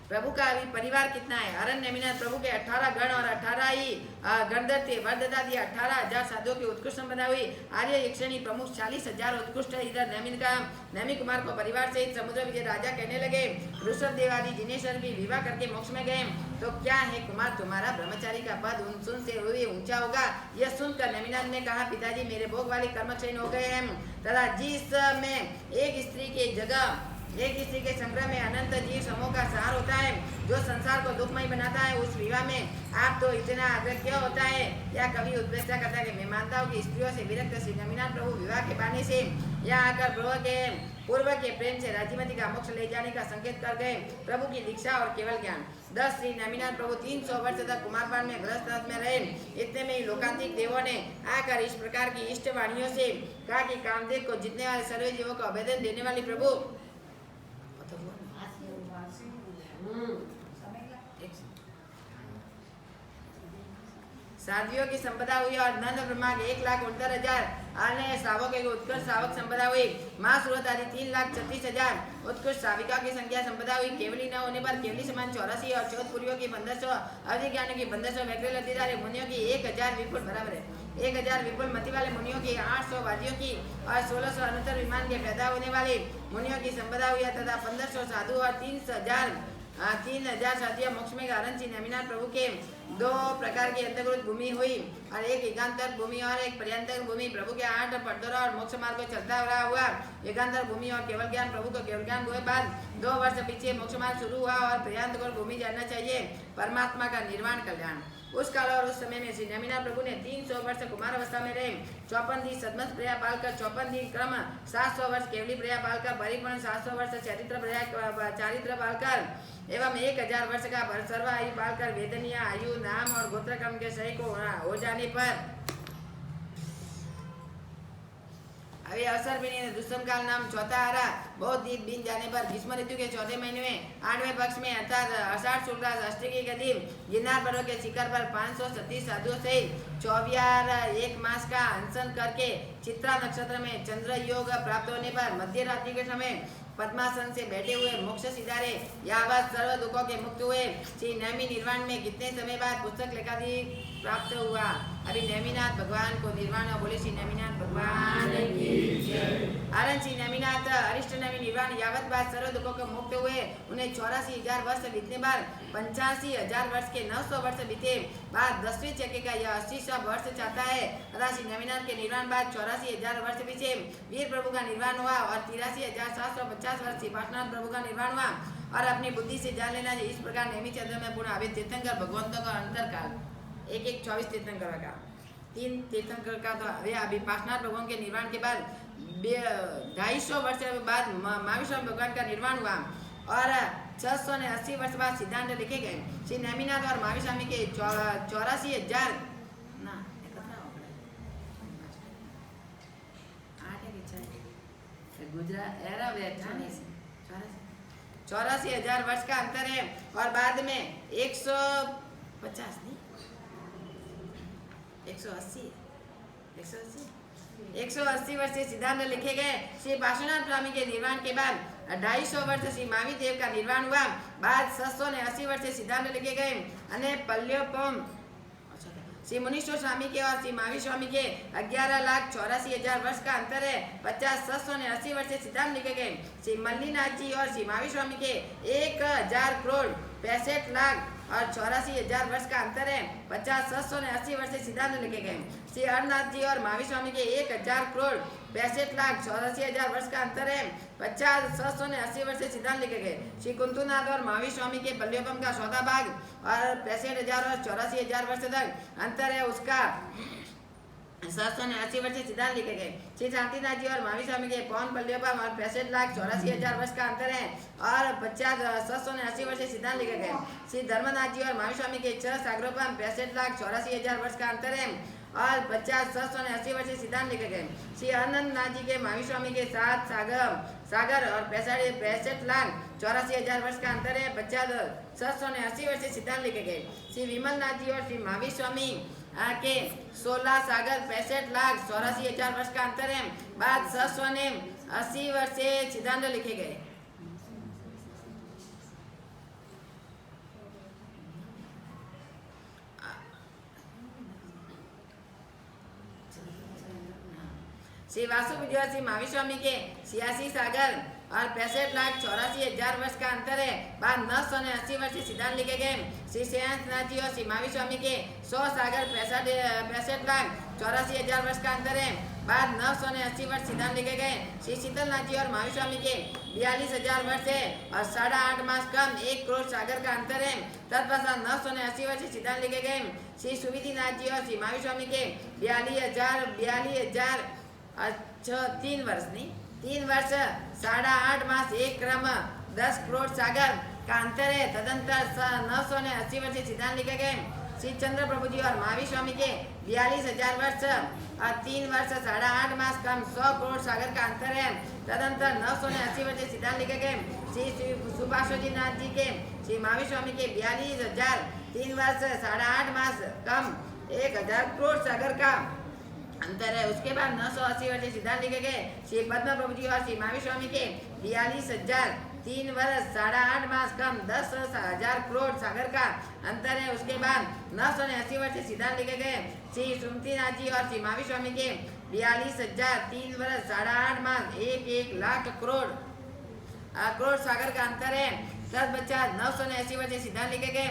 प्रभु का अभी परिवार कितना है? अरण्य नेमिनाथ प्रभु के 18 गण और 18 ही गणधर थे। वरदत्ता दिया 18,000 साधुओं की उत्कृष्ट संपदा हुई। आर्य यक्षिणी प्रमुख 40,000 उत्कृष्ट। इधर नेमि कुमार को परिवार सहित समुद्र विजय राजा कहने लगे। ऋषभ देव आदि जिनेश्वर भी विवाह करके मोक्ष में गए। तो क्या है कुमार, तुम्हारा ब्रह्मचारी का पद सुन से हुए ऊंचा होगा? यह सुनकर नेमिनाथ ने कहा, पिताजी, मेरे भोग वाले कर्मक्षयी हो गए हैं तथा जिस में एक स्त्री के संग्रह में अनंत जीव समूह का सहार होता है, जो संसार को दुखमय बनाता है, उस विवाह में आप तो इतना आग्रह क्यों होता है? या कभी उत्प्रेक्षा करता है कि मैं मानता हूँ कि स्त्रियों से विरक्त श्री नवीनाथ प्रभु विवाह के बहाने से यहाँ आकर पूर्व के प्रेम से राजीमती का मोक्ष ले जाने का संकेत कर गए। प्रभु की दीक्षा और केवल ज्ञान 10 श्री नवीनाथ प्रभु 300 वर्ष तक कुमारपाल में गृहस्थ में रहे। इतने में ही लोकांतिक देवों ने आकर इस प्रकार की इष्ट वाणियों से कहा कि कामदेव को जीतने वाले सर्व जीवों को आवेदन देने वाली प्रभु साधियों की संपदा हुई और नंद ब्रह्मा 1,69,000 अन्य श्रावक के उत्कृष्ट श्रावक संपदा हुई। माँ सूरत आदि 3,36,000 उत्कृष्ट श्राविका की संख्या संपदा हुई। केवली न होने पर केवली समान 84 और चौथपुरियों की 1500 अधिज्ञानियों की 1500 वैक्रे लतीदार मुनियों की 1,000 विपुल बराबर है 1,000 विपुल मति वाले मुनियों की 800 वादियों की और 1600 अनुत्तर विमान के पैदा होने वाले मुनियों की संपदा हुई तथा 1500 साधु और 3,000 साथियों मोक्ष में आरंची नवीनाथ प्रभु के 2 प्रकार की अंतर्गत भूमि हुई और एक एकांतर भूमि और एक पर्यंतर भूमि। प्रभु के 8 पटदरा और मोक्ष मार्ग को चलता रहा हुआ एकांतर भूमि और केवल ज्ञान प्रभु को केवल ज्ञान हुए बाद 2 वर्ष पीछे मोक्ष मार्ग शुरू हुआ और पर्यंतर भूमि जानना चाहिए परमात्मा का निर्वाण कल्याण। उस काल और उस समय में श्री नवीनाथ प्रभु ने 300 वर्ष कुमार अवस्था में रहे, 54 दिन सदमत प्रया पालकर 54 दिन क्रम 700 वर्ष केवली प्रया पालकर परिपूर्ण 700 वर्ष चारित्र पालकर एवं 1,000 वर्ष का सर्व आयु पालकर वेदनीय आयु नाम और गोत्र क्रम के सही को हो जाने पर अभी अवसर भी नहीं। दुष्म काल नाम चौथा आरा बहुत दिन बीत जाने पर ग्रीष्म ऋतु के 4थे महीने में 8वें पक्ष में अर्थात आषाढ़ शुक्ल अष्टमी के दिन गिरनार पर्वत के शिखर पर 537 साधुओं से 24 एक मास का अनशन करके चित्रा नक्षत्र में चंद्र योग प्राप्त होने पर मध्य रात्रि के समय पद्मासन से बैठे हुए मोक्ष सिधारे यावत सर्व दुखों के मुक्त हुए। श्री नैमी निर्वाण में कितने समय बाद पुस्तक लेखादि प्राप्त हुआ? अभी नेमिनाथ भगवान को निर्वाण बोले श्री नेमिनाथ भगवान की आरन श्री नेमिनाथ अरिष्ट नवी निर्वाण यावत बाद सर्व दुखों को मुक्त हुए। उन्हें 84,000 वर्ष बीतने बाद 85,000 वर्ष के 900 वर्ष बीते बाद 10वीं चक्के का यह 80 वर्ष चाहता है तथा श्री नेमिनाथ के निर्वाण बाद 84,000 वर्ष पीछे वीर प्रभु का निर्वाण हुआ और 83,750 वर्ष पार्श्वनाथ प्रभु का निर्वाण हुआ। और अपनी बुद्धि से जान लेना इस प्रकार नेमी चंद्र में पूर्ण अभी तीर्थंकर भगवंतों का अंतर काल एक 24 तीर्थंकर का 3 तीर्थंकर का तो अभी पार्श्वनाथ भगवान के निर्वाण के बाद 250 वर्ष बाद महावीर स्वामी भगवान का निर्वाण हुआ और 680 वर्ष बाद सिद्धांत लिखे गए। श्री नेमिनाथ और महावीर स्वामी के 84,000 ना गुजरात एरा 84,000 वर्ष का अंतर है और बाद में 150 नहीं 180 वर्ष से सिद्धांत लिखे गए। श्री पार्श्वनाथ स्वामी के निर्वाण के बाद 250 वर्ष श्री महावीर देव का निर्वाण हुआ। बाद 780 वर्ष से सिद्धांत लिखे गए। अने पल्योपम श्री मुनीश्वर स्वामी के और श्री महावीर स्वामी के 11,84,000 वर्ष का अंतर है। 50,680 वर्ष से सिद्धांत लिखे गए। श्री मल्लीनाथ जी और श्री महावीर स्वामी के 1,000 करोड़ 65,84,000 वर्ष का अंतर है। 50,680 वर्ष से सिद्धांत लिखे गए। श्री हरनाथ जी और महावीर स्वामी के 1,000 करोड़ 65,84,000 वर्ष का अंतर है। 50,680 वर्ष से सिद्धांत लिखे गए। श्री कुंतुनाथ और महावीर स्वामी के पल्योपम का 14 भाग और 65,000 और 84,000 वर्ष तक अंतर है, उसका 780 वर्ष से सिद्धांत लिखे गए। श्री शांतिनाथ जी और महावीर स्वामी के पौन पल्योपम और 65,84,000 वर्ष का अंतर है और 50,780 वर्ष से सिद्धांत लिखे गए। श्री धर्मनाथ जी और महावीर स्वामी के 6 सागरोपम 65,84,000 वर्ष का अंतर है और 50,780 वर्ष से सिद्धांत लिखे गए। श्री आनंद नाथ जी के महावीर स्वामी के 7 सागर और 65,84,000 वर्ष का अंतर है। 50,780 वर्ष से सिद्धांत लिखे गए। श्री विमल नाथ जी और श्री महावीर स्वामी के 16 सागर 65,84,000 वर्ष का अंतर है। बाद 780 वर्ष से सिद्धांत लिखे गए। श्री वासुदेव श्री महावीर स्वामी के 86 सागर और 65,84,000 वर्ष का अंतर है। बाद 980 वर्ष से सिद्धांत लिखे गए। श्री शेषनाथ जी और श्री महावीर स्वामी के 100 सागर 65,84,000 वर्ष का अंतर है। बाद 980 वर्ष सिद्धांत लिखे गए। श्री शीतलनाथ जी और महावीर स्वामी के 42,000 वर्ष है और 8.5 मास कम 1 करोड़ सागर का अंतर है। तत्पश्चात 980 वर्ष सिद्धांत लिखे गए। श्री सुविधिनाथ जी और श्री महावीर स्वामी के 42,000 3 वर्ष नहीं 3 वर्ष 8.5 मास 1 क्रम 10 करोड़ सागर का अंतर है। तदंतर 980 वर्ष से सिद्धांत लिखे गए। श्री चंद्र प्रभु जी और महावीर स्वामी के 42,000 वर्ष और 3 वर्ष 8.5 मास कम 100 करोड़ सागर का अंतर है। तदंतर 980 वर्ष से सिद्धांत लिखे गए। श्री सुभाषोजी नाथ जी के श्री महावीर स्वामी के 42,000 3 वर्ष 8.5 मास कम 1,000 करोड़ सागर का अंतर है। उसके बाद 980 वर्ष से सिद्धांत लिखे गए। श्री पद्म प्रभु जी और श्री महावीर स्वामी के 42,000 3 वर्ष 8.5 मास कम 10,000 करोड़ सागर का अंतर है। उसके बाद 980 वर्ष से सिद्धांत लिखे गए। श्री सुमतीनाथ जी और श्री महावीर स्वामी के 42,000 3 वर्ष 8.5 मास 1 लाख करोड़ सागर का अंतर है। तत्पश्चात 980 वर्ष से सिद्धांत लिखे गए।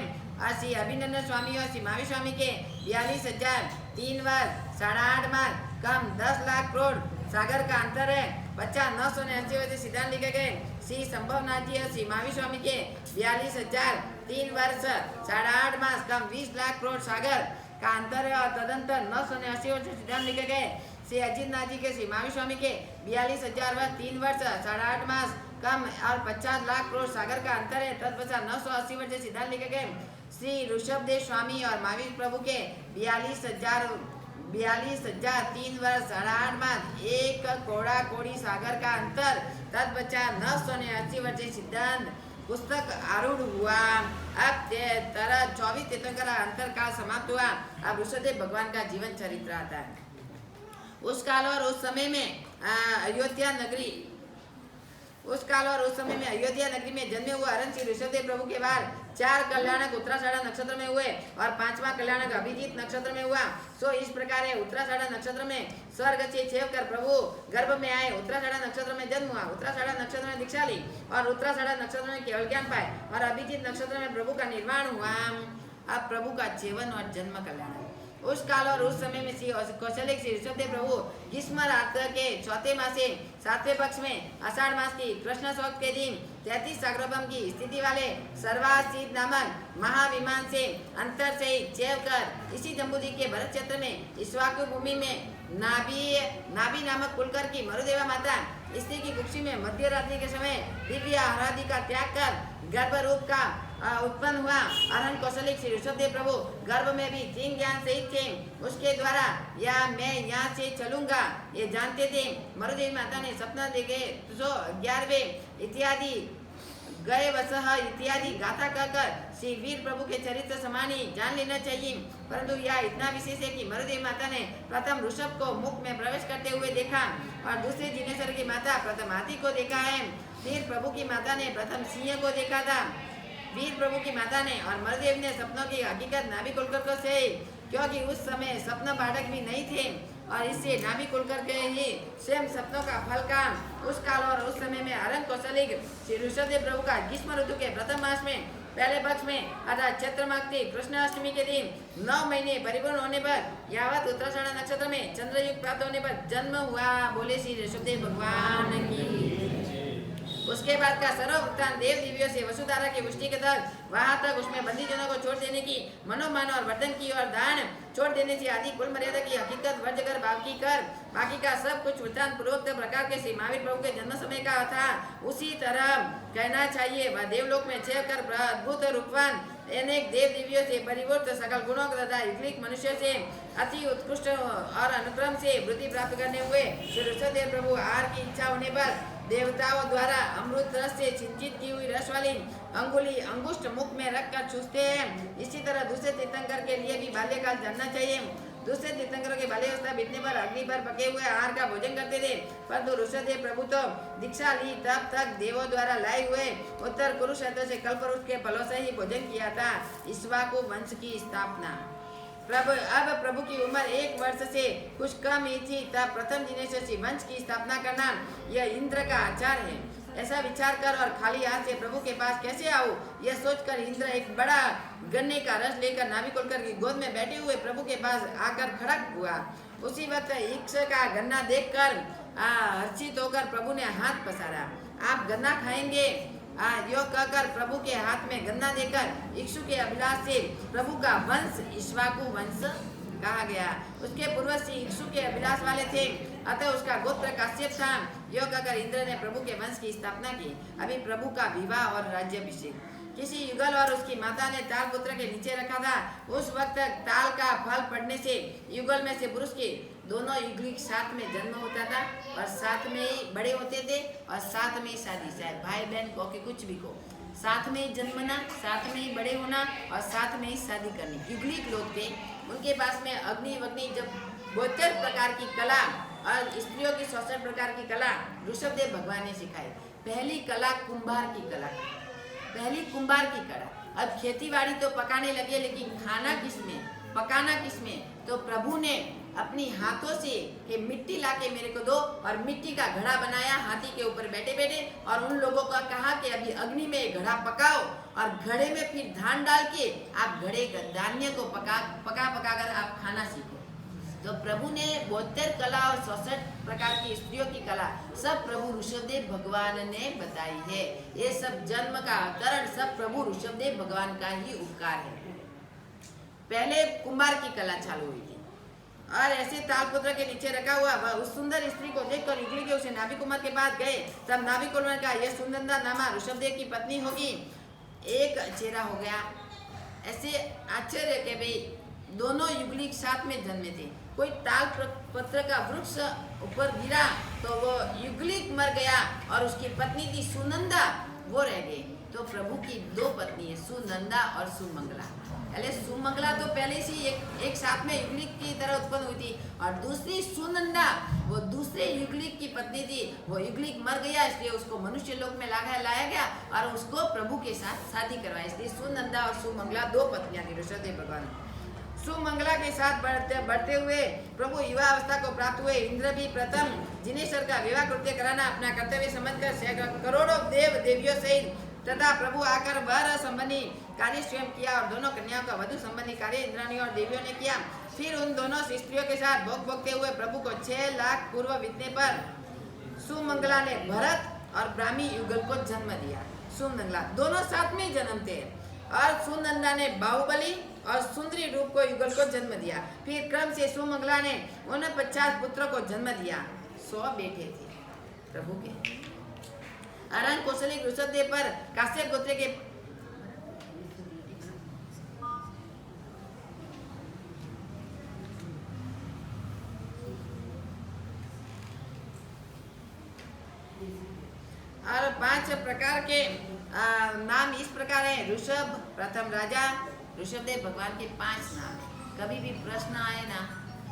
श्री अभिनंदन स्वामी और श्री महावीर स्वामी के 42,000 3 वर्ष 8.5 मास कम 10 लाख करोड़ सागर का अंतर है। 980 वर्ष से सिद्धांत लिखे गए। श्री संभवनाथ जी और श्री महावीर स्वामी के 42,000 3 वर्ष 8.5 मास कम 20 लाख करोड़ सागर का अंतर है और तदंतर 980 वर्ष से सिद्धांत लिखे गए। श्री अजित नाथ जी के श्री महावीर स्वामी के 42,000 3 वर्ष 8.5 मास कम और 50 लाख करोड़ सागर का अंतर है। तत्पश्चात 980 वर्ष से सिद्धांत लिखे गए। श्री ऋषभदेव स्वामी और महावीर प्रभु के 42,000 3 वर्ष 8.5 मास 1 कोड़ी सागर का अंतर। तत्पश्चात 980 वर्ष से सिद्धांत पुस्तक आरूढ़ हुआ। अब 24 तीर्थंकर अंतर काल समाप्त हुआ। अब ऋषभदेव भगवान का जीवन चरित्र आता है। उस काल और उस समय में अयोध्या नगरी में जन्मे हुए अरन श्री ऋषभदेव प्रभु के बाद 4 कल्याणक उत्तराषाढ़ा नक्षत्र में हुए और 5वां कल्याणक अभिजीत नक्षत्र में हुआ। सो इस प्रकार है उत्तराषाढ़ा नक्षत्र में स्वर्ग से छेव कर प्रभु गर्भ में आए। उत्तराषाढ़ा नक्षत्र में जन्म हुआ, उत्तराषाढ़ा नक्षत्र में दीक्षा ली और उत्तराषाढ़ा नक्षत्र में केवल ज्ञान पाए और अभिजीत नक्षत्र में प्रभु का निर्वाण हुआ। अब प्रभु का जीवन और जन्म कल्याण। उस काल और उस समय में श्री कौशल श्री ऋषभदेव प्रभु ग्रीष्म रात्र के 4थे मासे 7वें पक्ष में आषाढ़ मास की कृष्ण शोक के दिन 33 सागरोपम की स्थिति वाले सर्वासीत नामक महाविमान से अंतर से चेव कर इसी जम्बूद्वीप के भरत क्षेत्र में इक्ष्वाकु भूमि में नाभि नामक कुलकर की मरुदेवा माता स्त्री की कुक्षी में मध्य रात्रि के समय दिव्य आराधि का त्याग कर गर्भ रूप का उत्पन्न हुआ। अरहन कौशलिक श्री ऋषभदेव प्रभु गर्भ में भी तीन ज्ञान सहित थे। उसके द्वारा या मैं यहाँ से चलूंगा ये जानते थे। मरुदेवी माता ने सपना देखे 11वें इत्यादि गए वसह इत्यादि गाथा कहकर श्री वीर प्रभु के चरित्र समान ही जान लेना चाहिए। परंतु यह इतना विशेष है कि मरुदेवी माता ने प्रथम ऋषभ को मुख में प्रवेश करते हुए देखा और दूसरे जिनेश्वर की माता प्रथम हाथी को देखा है। वीर प्रभु की माता ने प्रथम सिंह को देखा था। वीर प्रभु की माता ने और मरुदेवी ने सपनों की हकीकत नाभि कुलकर को से, क्योंकि उस समय सपन बालक भी नहीं थे और इससे नाभि कुलकर के ही स्वयं सपनों का फल का उस काल और उस समय में अरहन कौशलिक श्री ऋषभदेव प्रभु का ग्रीष्म ऋतु के प्रथम मास में पहले पक्ष में अर्थात चैत्र मास की कृष्ण अष्टमी के दिन 9 महीने परिपूर्ण होने पर यावत उत्तराषाढ़ नक्षत्र में चंद्रयुग प्राप्त होने पर जन्म हुआ। बोले श्री ऋषभदेव भगवान की। उसके बाद का सर्ववृत्तांत देव दिव्यों से वसुधारा की पुष्टि के तक वहां तक उसमें बंदीजनों को छोड़ देने की मनोमान और वर्धन की और दान छोड़ देने से आदि कुल मर्यादा की हकीकत वर्ज कर बाकी का सब कुछ वृत्तांत पूर्वोक्त प्रकार के श्री महावीर प्रभु के जन्म समय का था। उसी तरह कहना चाहिए वह देवलोक में छेद कर अद्भुत रूपवान अनेक देव दिव्यों से परिवर्त सकल गुणों तथा युगलिक मनुष्य से अति उत्कृष्ट और अनुक्रम से वृद्धि प्राप्त करने हुए श्री ऋषभदेव प्रभु आहार की इच्छा होने पर देवताओं द्वारा अमृत रस से सिंचित की हुई रस वाली अंगुली अंगुष्ठ मुख में रखकर चूसते हैं। इसी तरह दूसरे तीर्थंकर के लिए भी बाल्यकाल जानना चाहिए। दूसरे तीर्थंकरों के बाल्यावस्था बीतने पर अग्नि पर पके हुए आहार का भोजन करते थे, परंतु ऋषभदेव प्रभु तो दीक्षा ली तब तक देवों द्वारा लाए हुए उत्तर कुरुक्षेत्र से कल्पवृक्ष के फलों से ही भोजन किया था। इक्ष्वाकु वंश की स्थापना। अब प्रभु की उम्र 1 वर्ष से कुछ कम ही थी तब प्रथम जिनेश्वर वंश की स्थापना करना यह इंद्र का आचार है। ऐसा विचार कर और खाली हाथ से प्रभु के पास कैसे आऊं यह सोचकर इंद्र एक बड़ा गन्ने का रस लेकर नाभि कुलकर की गोद में बैठे हुए प्रभु के पास आकर खड़ा हुआ। उसी वक्त इक्ष का गन्ना देखकर हर्षित होकर प्रभु ने हाथ पसारा। आप गन्ना खाएंगे? यो कहकर प्रभु के हाथ में गन्ना देकर इक्षु के अभिलाष से प्रभु का वंश इक्ष्वाकु वंश कहा गया। उसके पूर्वज श्री इक्षु के अभिलाष वाले थे, अतः उसका गोत्र काश्यप था। यो कहकर इंद्र ने प्रभु के वंश की स्थापना की। अभी प्रभु का विवाह और राज्याभिषेक किसी युगल और उसकी माता ने ताल पुत्र के नीचे रखा था। उस वक्त ताल का फल पड़ने से युगल में से पुरुष के दोनों युगलिक साथ में जन्म होता था और साथ में ही बड़े होते थे और साथ में ही शादी, चाहे भाई बहन को के कुछ भी को, साथ में ही जन्मना, साथ में ही बड़े होना और साथ में ही शादी करनी। युगलिक लोग थे, उनके पास में अग्नि वग्नि जब 72 प्रकार की कला और स्त्रियों की 64 प्रकार की कला ऋषभदेव भगवान ने सिखाई। पहली कला कुंभार की कला, पहली कुंभार की कला। अब खेतीबाड़ी तो पकाने लगे, लेकिन खाना किसमें, पकाना किसमें? तो प्रभु ने अपनी हाथों से कि मिट्टी लाके मेरे को दो और मिट्टी का घड़ा बनाया हाथी के ऊपर बैठे बैठे और उन लोगों को कहा कि अभी अग्नि में घड़ा पकाओ और घड़े में फिर धान डाल के आप घड़े धान्य को पका कर आप खाना सीखो। तो प्रभु ने 72 कला और 64 प्रकार की स्त्रियों की कला सब प्रभु ऋषभदेव भगवान ने बताई है। ये सब जन्म का कारण सब प्रभु ऋषभदेव भगवान का ही उपकार है। पहले कुंभार की कला चालू हुई थी और ऐसे तालपुत्र के नीचे रखा हुआ वह उस सुंदर स्त्री को देखकर युगली के उसे नाभि कुमार के पास गए। तब नाभि कुमार का यह सुंदरता नामा ऋषभदेव की पत्नी होगी। एक चेहरा हो गया। ऐसे आश्चर्य के भाई दोनों युगलिक साथ में जन्मे थे। कोई ताल पत्र का वृक्ष ऊपर गिरा तो वो युगलिक मर गया और उसकी पत्नी थी सुनंदा, वो रह गई। तो प्रभु की 2 पत्नी है, सुनंदा और सुमंगला। पहले सुमंगला तो पहले से एक साथ में युगलिक की तरह उत्पन्न हुई थी और दूसरी सुनंदा वो दूसरे युगलिक की पत्नी थी। वो युगलिक मर गया, इसलिए उसको मनुष्य लोक में लाया गया और उसको प्रभु के साथ शादी करवाई। इसलिए सुनंदा और सुमंगला 2 पत्नियां थी ऋषभदेव भगवान। सुमंगला के साथ बढ़ते हुए प्रभु युवा अवस्था को प्राप्त हुए। इंद्र भी प्रथम जिनेश्वर का विवाह कृत्य कराना अपना कर्तव्य समझकर करोड़ों देव देवियों सहित तथा प्रभु आकर वर संबंधी कार्य स्वयं किया और दोनों कन्याओं का वधु संबंधी कार्य इंद्राणी और देवियों ने किया। फिर उन दोनों स्त्रियों के साथ भोगते हुए प्रभु को 6 लाख पूर्व बीतने पर सुमंगला ने भरत और ब्राह्मी युगल को जन्म दिया। सुमंगला दोनों साथ में जन्मते हैं और सुनंदा ने बाहुबली और सुंदरी रूप को युगल को जन्म दिया। फिर क्रम से सुमंगला ने 49 पुत्रों को जन्म दिया। 100 बेटे थे प्रभु के। अरन कौशलिक ऋषभदेव पर काश्यप गोत्र के और 5 प्रकार के नाम इस प्रकार है। ऋषभ प्रथम राजा। ऋषभदेव भगवान के 5 नाम है। कभी भी प्रश्न आए ना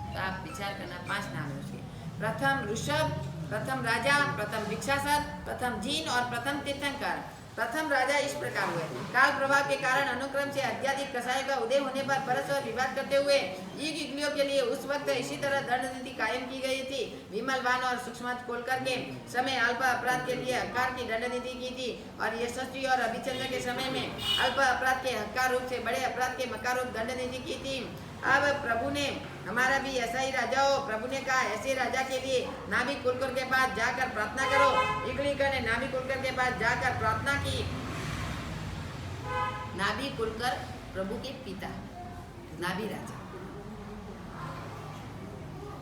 तो आप विचार करना, 5 नाम है उसके। प्रथम ऋषभ, प्रथम राजा, प्रथम भिक्षासर, प्रथम जीन और प्रथम तीर्थंकर। प्रथम राजा इस प्रकार हुए। काल प्रभाव के कारण अनुक्रम से अत्याधिक कसाय का उदय होने पर परस्पर विवाद करते हुए युग के लिए उस वक्त इसी तरह दंड नीति कायम की गई थी। विमल वान और सूक्ष्म खोलकर के समय अल्प अपराध के लिए हकार की दंड नीति की थी और यशस्वी और अभिचंद्र के समय में अल्प अपराध के हकार रूप से बड़े अपराध के मकार रूप दंड नीति की थी। अब प्रभु ने हमारा भी ऐसा ही राजा हो। प्रभु ने कहा ऐसे राजा के लिए नाभि कुलकर के पास जाकर प्रार्थना करो। इगलिकर ने नाभि कुलकर के पास जाकर प्रार्थना की। नाभि कुलकर प्रभु के पिता, नाभि राजा।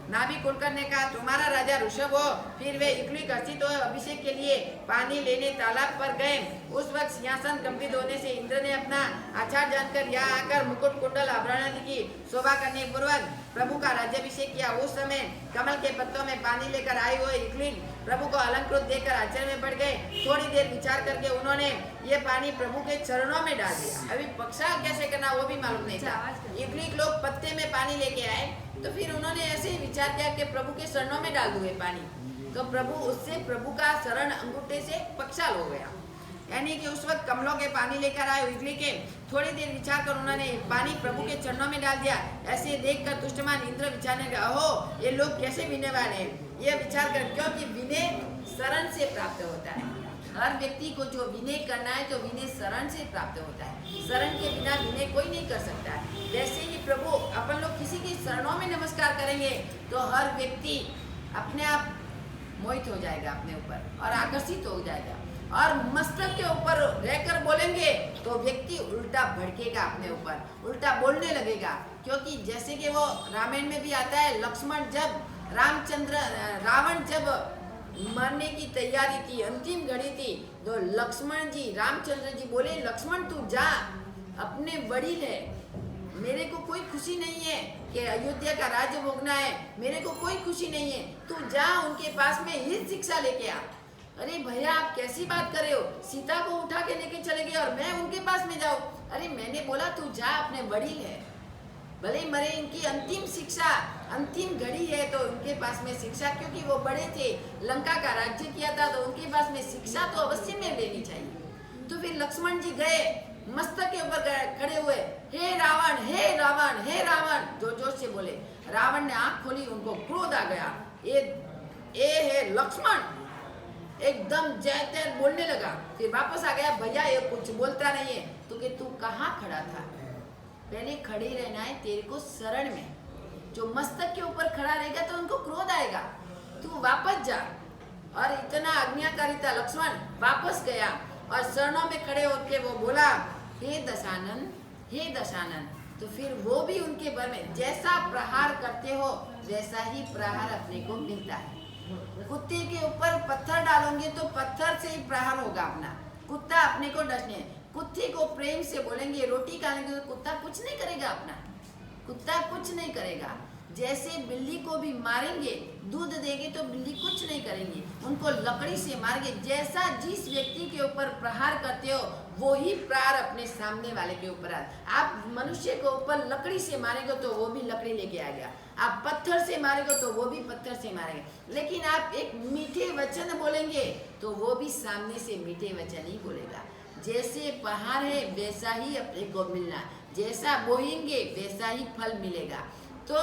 नाभि कुलकर ने कहा तुम्हारा राजा ऋषभ हो। फिर वे इकली कर्षित हो अभिषेक के लिए पानी लेने तालाब पर गए। उस वक्त सिंहासन कंपित होने से इंद्र ने अपना आचार जानकर यहाँ आकर मुकुट कुंडल आभरण की शोभा करने पूर्वक प्रभु का राज्याभिषेक किया। उस समय कमल के पत्तों में पानी लेकर आए हुए इकलिन प्रभु को अलंकृत देखकर आश्चर्य में पड़ गए। थोड़ी देर विचार करके उन्होंने ये पानी प्रभु के चरणों में डाल दिया। अभी पक्षा कैसे करना वो भी मालूम नहीं था। इकलिन लोग पत्ते में पानी लेके आए तो फिर उन्होंने ऐसे ही विचार किया कि प्रभु के शरणों में डाल दूंगे पानी। तो प्रभु उससे प्रभु का शरण अंगूठे से पक्षाल हो गया। यानी कि उस वक्त कमलों के पानी लेकर आए इडली के थोड़ी देर विचार कर उन्होंने पानी प्रभु के चरणों में डाल दिया। ऐसे देखकर तुष्टमान इंद्र विचारने लगा, ओहो ये लोग कैसे विनयवान हैं। ये विचार कर, क्योंकि विनय शरण से प्राप्त होता है। हर व्यक्ति को जो विनय करना है तो विनय शरण से प्राप्त होता है। शरण के बिना विनय कोई नहीं कर सकता है। जैसे ही प्रभु अपन लोग किसी की शरणों में नमस्कार करेंगे तो हर व्यक्ति अपने आप मोहित हो जाएगा अपने ऊपर और आकर्षित हो जाएगा। और मस्तक के ऊपर रहकर बोलेंगे तो व्यक्ति उल्टा भड़केगा अपने ऊपर, उल्टा बोलने लगेगा। क्योंकि जैसे कि वो रामायण में भी आता है, लक्ष्मण जब रावण जब मरने की तैयारी थी, अंतिम घड़ी थी, तो लक्ष्मण जी रामचंद्र जी बोले लक्ष्मण तू जा, अपने वडील है, मेरे को कोई खुशी नहीं है कि अयोध्या का राज्य भोगना है, मेरे को कोई खुशी नहीं है, तू जा उनके पास में हित शिक्षा लेके आ। अरे भैया आप कैसी बात कर रहे हो, सीता को उठा के लेके चले गए और मैं उनके पास में जाऊं। अरे मैंने बोला तू जा, अपने वडील है, भले मरे, इनकी अंतिम शिक्षा, अंतिम घड़ी है तो उनके पास में शिक्षा, क्योंकि वो बड़े थे, लंका का राज्य किया था तो उनके पास में शिक्षा तो अवश्य में लेनी चाहिए। तो फिर लक्ष्मण जी गए, मस्तक के ऊपर खड़े हुए, हे रावण हे रावण हे रावण, जोर जोर से बोले। रावण ने आंख खोली, उनको क्रोध आ गया। ये है लक्ष्मण, एकदम जय तय बोलने लगा। फिर वापस आ गया, भैया ये कुछ बोलता नहीं है। तो कि तू कहाँ खड़ा था, पहले खड़े रहना है तेरे को शरण में। जो मस्तक के ऊपर खड़ा रहेगा तो उनको क्रोध आएगा, तू वापस जा। और इतना आज्ञाकारिता, लक्ष्मण वापस गया और शरणों में खड़े होकर वो बोला, हे दशानन हे दशानन। तो फिर वो भी उनके बर में जैसा प्रहार करते हो वैसा ही प्रहार अपने को मिलता है। कुत्ते के ऊपर पत्थर डालोगे तो पत्थर से ही प्रहार होगा अपना। कुत्ता अपने को डसने, कुत्ते को प्रेम से बोलेंगे, रोटी खाएंगे तो कुत्ता कुछ नहीं करेगा, अपना कुत्ता कुछ नहीं करेगा। जैसे बिल्ली को भी मारेंगे, दूध देंगे तो बिल्ली कुछ नहीं करेंगे, उनको लकड़ी से मारेंगे। जैसा जिस व्यक्ति के ऊपर प्रहार करते हो वो ही प्रहार अपने सामने वाले के ऊपर आप मनुष्य को ऊपर लकड़ी से मारेंगे तो वो भी लकड़ी लेके आएगा, आप पत्थर से मारेंगे तो वो भी पत्थर से मारेंगे। लेकिन आप एक मीठे वचन बोलेंगे तो वो भी सामने से मीठे वचन ही बोलेगा। जैसे प्रहार है वैसा ही अपने को मिलना, जैसा बोएंगे वैसा ही फल मिलेगा। तो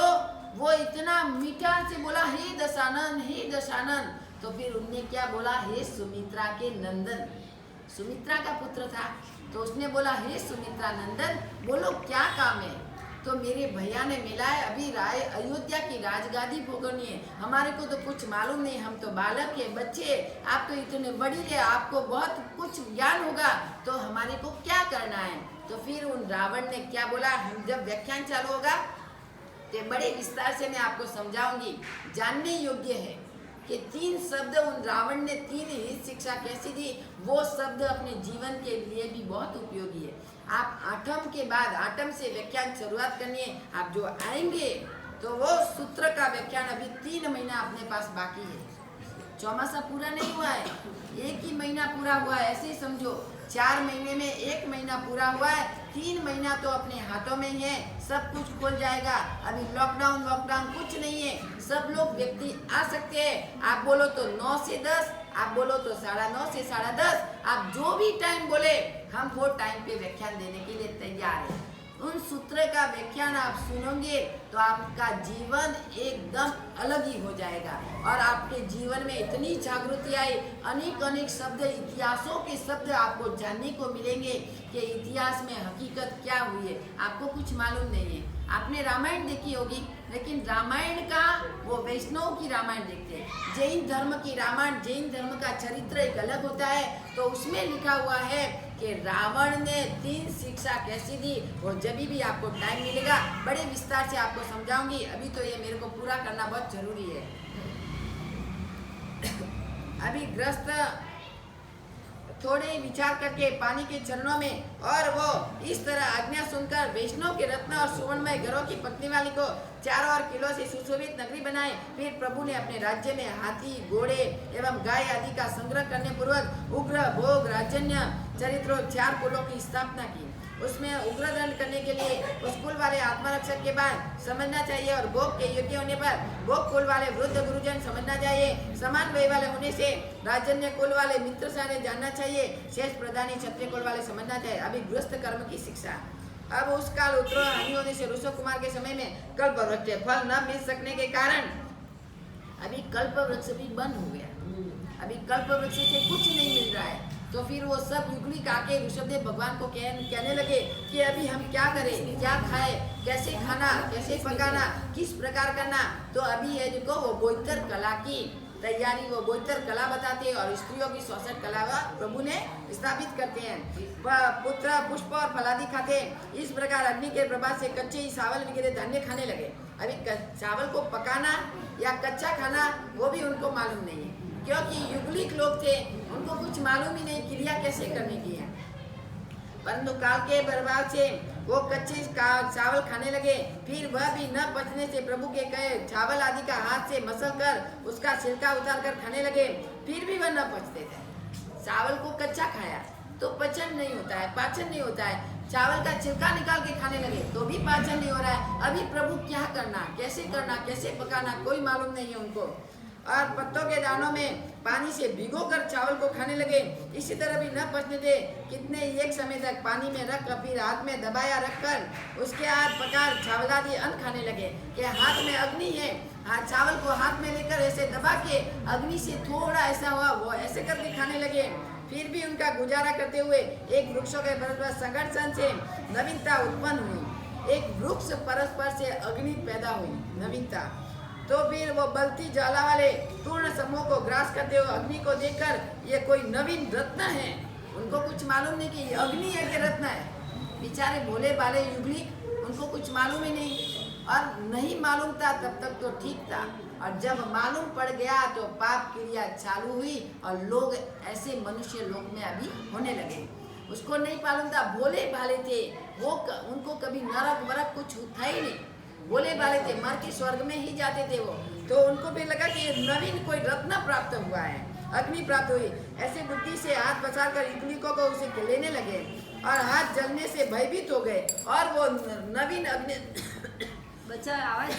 वो इतना मीठा से बोला, हे दशानन हे दशानन। तो फिर उनने क्या बोला, हे सुमित्रा के नंदन, सुमित्रा का पुत्र था तो उसने बोला, हे सुमित्रा नंदन बोलो क्या काम है। तो मेरे भैया ने मिला है, अभी अयोध्या की राजगादी भोगनी है, हमारे को तो कुछ मालूम नहीं, हम तो बालक है, बच्चे है, आप तो इतने बड़ी है, आपको बहुत कुछ ज्ञान होगा, तो हमारे को क्या करना है। तो फिर उन रावण ने क्या बोला, हम जब व्याख्यान चालू होगा तो बड़े विस्तार से मैं आपको समझाऊंगी। जानने योग्य है कि 3 शब्द उन रावण ने 3 ही शिक्षा कैसी दी, वो शब्द अपने जीवन के लिए भी बहुत उपयोगी है। आप आठम के बाद, आठम से व्याख्यान शुरुआत करनी है, आप जो आएंगे तो वो सूत्र का व्याख्यान अभी 3 महीना अपने पास बाकी है, चौमासा पूरा नहीं हुआ है, 1 ही महीना पूरा हुआ है, ऐसे ही समझो। 4 महीने में 1 महीना पूरा हुआ है, 3 महीना तो अपने हाथों में ही है, सब कुछ खुल जाएगा। अभी लॉकडाउन कुछ नहीं है, सब लोग व्यक्ति आ सकते हैं। आप बोलो तो 9 से 10, आप बोलो तो 9:30 से 10:30, आप जो भी टाइम बोले हम वो टाइम पे व्याख्यान देने के लिए तैयार हैं। उन सूत्र का व्याख्यान आप सुनोगे तो आपका जीवन एकदम अलग ही हो जाएगा और आपके जीवन में इतनी जागृति आई, अनेक शब्द, इतिहासों के शब्द आपको जानने को मिलेंगे कि इतिहास में हकीकत क्या हुई है, आपको कुछ मालूम नहीं है। आपने रामायण देखी होगी, लेकिन रामायण का वो वैष्णव की रामायण देखते हैं, जैन धर्म की रामायण, जैन धर्म का चरित्र एक अलग होता है। तो उसमें लिखा हुआ है कि रावण ने 3 शिक्षा कैसी दी, वो जब भी आपको टाइम मिलेगा बड़े विस्तार से आपको समझाऊंगी। अभी तो ये मेरे को पूरा करना बहुत जरूरी है। अभी ग्रस्त थोड़े विचार करके पानी के चरणों में, और वो इस तरह आज्ञा सुनकर वैष्णव के रत्न और सुवर्णमय घरों की पत्नी वाली को चारों ओर किलों से सुशोभित नगरी बनाए। फिर प्रभु ने अपने राज्य में हाथी, घोड़े एवं गाय आदि का संग्रह करने पूर्वक उग्र, भोग, राजन्य, चरित्रों 4 कुलों की स्थापना की। उसमें उग्र दंड करने के लिए उस कुल वाले आत्मरक्षक के बाद समझना चाहिए, और भोग के योग्य होने पर भोग कुल वाले वृद्ध गुरुजन समझना चाहिए। समान वय वाले होने से राजन्य कुल वाले मित्र सारे जानना चाहिए। शेष प्रधानी क्षत्रिय कुल वाले समझना चाहिए। अभी गृहस्थ कर्म की शिक्षा। अब उस काल उत्तरों हानि होने से ऋषभ कुमार के समय में कल्प वृक्ष फल न मिल सकने के कारण अभी कल्प वृक्ष भी बंद हो गया। अभी कल्प वृक्ष से कुछ नहीं मिल रहा है। तो फिर वो सब युगलिक आके ऋषभदेव भगवान को कहने लगे कि अभी हम क्या करें, क्या खाए, कैसे खाना, कैसे पकाना, किस प्रकार करना। तो अभी ये देखो वो बोईतर कला की तैयारी, वो बोईतर कला बताते हैं और स्त्रियों की 66 कला प्रभु ने स्थापित करते हैं। पुत्र, पुष्प और फलादि खाते हैं। इस प्रकार अग्नि के प्रभाव से कच्चे ही चावल वगैरह धान्य खाने लगे। अभी चावल को पकाना या कच्चा खाना वो भी उनको मालूम नहीं है, क्योंकि युगलिक लोग थे, उनको कुछ मालूम ही नहीं क्रिया कैसे करने की है। परंतु काल के प्रभाव से वो कच्चे चावल खाने लगे। फिर वह भी न पचने से प्रभु के कहे चावल आदि का हाथ से मसल कर उसका छिलका उतार कर खाने लगे। फिर भी वह न पचते थे। चावल को कच्चा खाया तो पचन नहीं होता है, पाचन नहीं होता है। चावल का छिलका निकाल के खाने लगे तो भी पाचन नहीं हो रहा है। अभी प्रभु क्या करना, कैसे पकाना कोई मालूम नहीं है उनको। और पत्तों के दानों में पानी से भिगो कर चावल को खाने लगे। इसी तरह भी न पचने दे, कितने एक समय तक पानी में रख कर फिर हाथ में दबाया रखकर उसके हाथ पकार चावल आदि अन्न खाने लगे। कि हाथ में अग्नि है, हाँ, चावल को हाथ में लेकर ऐसे दबा के अग्नि से थोड़ा ऐसा हुआ वो ऐसे करके खाने लगे। फिर भी उनका गुजारा करते हुए एक वृक्षों के परस्पर संघर्षण से नवीनता उत्पन्न हुई। एक वृक्ष परस्पर से अग्नि पैदा हुई, नवीनता। तो फिर वो बलती ज्वाला वाले पूर्ण समूह को ग्रास करते हुए अग्नि को देखकर ये कोई नवीन रत्न है, उनको कुछ मालूम नहीं कि ये अग्नि है कि रत्न है। बेचारे भोले भाले युगलिक, उनको कुछ मालूम ही नहीं, और नहीं मालूम था तब तक तो ठीक था, और जब मालूम पड़ गया तो पाप क्रिया चालू हुई और लोग ऐसे मनुष्य लोक में अभी होने लगे। उसको नहीं मालूम था, भोले भाले थे वो, उनको कभी नरक वरक कुछ था ही नहीं, भोले भाले थे, मर के स्वर्ग में ही जाते थे वो। तो उनको भी लगा कि नवीन कोई रत्न प्राप्त हुआ है, अग्नि प्राप्त हुई। ऐसे बुद्धि से हाथ पसार कर युगलिकों को उसे लेने लगे और हाथ जलने से भयभीत हो गए और वो नवीन अग्नि बच्चा आवाज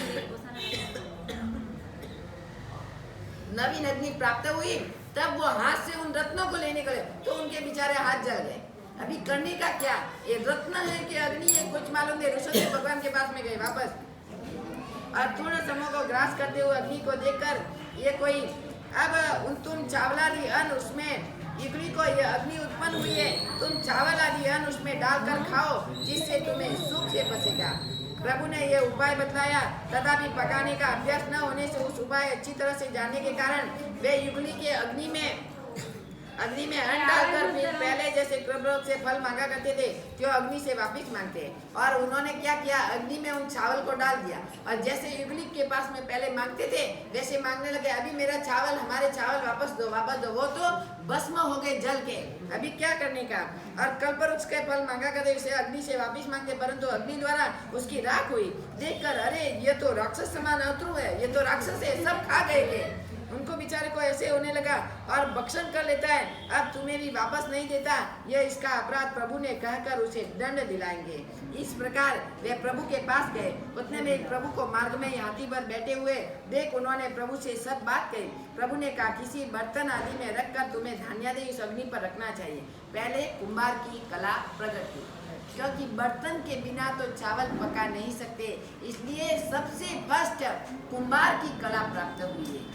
नवीन अग्नि प्राप्त हुई। तब वो हाथ से उन रत्नों को लेने गए तो उनके बेचारे हाथ जल गए। अभी करने का क्या, ये रत्न है कि अग्नि है कुछ मालूम नहीं। ऋषभ भगवान के पास में गए वापस, और पूर्ण समूह को ग्रास करते हुए अग्नि को देखकर ये कोई, अब तुम चावल आदि अन्न उसमें युगली को ये अग्नि उत्पन्न हुई है, तुम चावल आदि अन्न उसमें डालकर खाओ जिससे तुम्हें सुख से बचेगा। प्रभु ने ये उपाय बतलाया, तथापि पकाने का अभ्यास न होने से उस उपाय अच्छी तरह से जानने के कारण वे युगली के अग्नि में अन्न डालकर फिर पहले जैसे कृपरोध से फल मांगा करते थे जो अग्नि से वापिस मांगते हैं। और उन्होंने क्या किया, अग्नि में उन चावल को डाल दिया और जैसे युगली के पास में पहले मांगते थे वैसे मांगने लगे, अभी मेरा चावल, हमारे चावल वापस दो। वो तो भस्म हो गए जल के, अभी क्या करने का। और कल्पवृक्ष के फल मांगा करते उसे अग्नि से वापिस मांगते, परंतु अग्नि द्वारा उसकी राख हुई। देखकर अरे ये तो राक्षस समान अतरु है, ये तो राक्षस है, सब खा गए के। उनको बेचारे को ऐसे होने लगा और भक्षण कर लेता है, अब तुम्हें भी वापस नहीं देता, यह इसका अपराध प्रभु ने कहकर उसे दंड दिलाएंगे। इस प्रकार वे प्रभु के पास गए। उतने में प्रभु को मार्ग में हाथी पर बैठे हुए देख उन्होंने प्रभु से सब बात कही। प्रभु ने कहा, किसी बर्तन आदि में रखकर तुम्हें धान्यादि उस अग्नि पर रखना चाहिए। पहले कुम्हार की कला प्रकट की, क्योंकि बर्तन के बिना तो चावल पका नहीं सकते, इसलिए सबसे फर्स्ट कुम्हार की कला प्राप्त हुई है।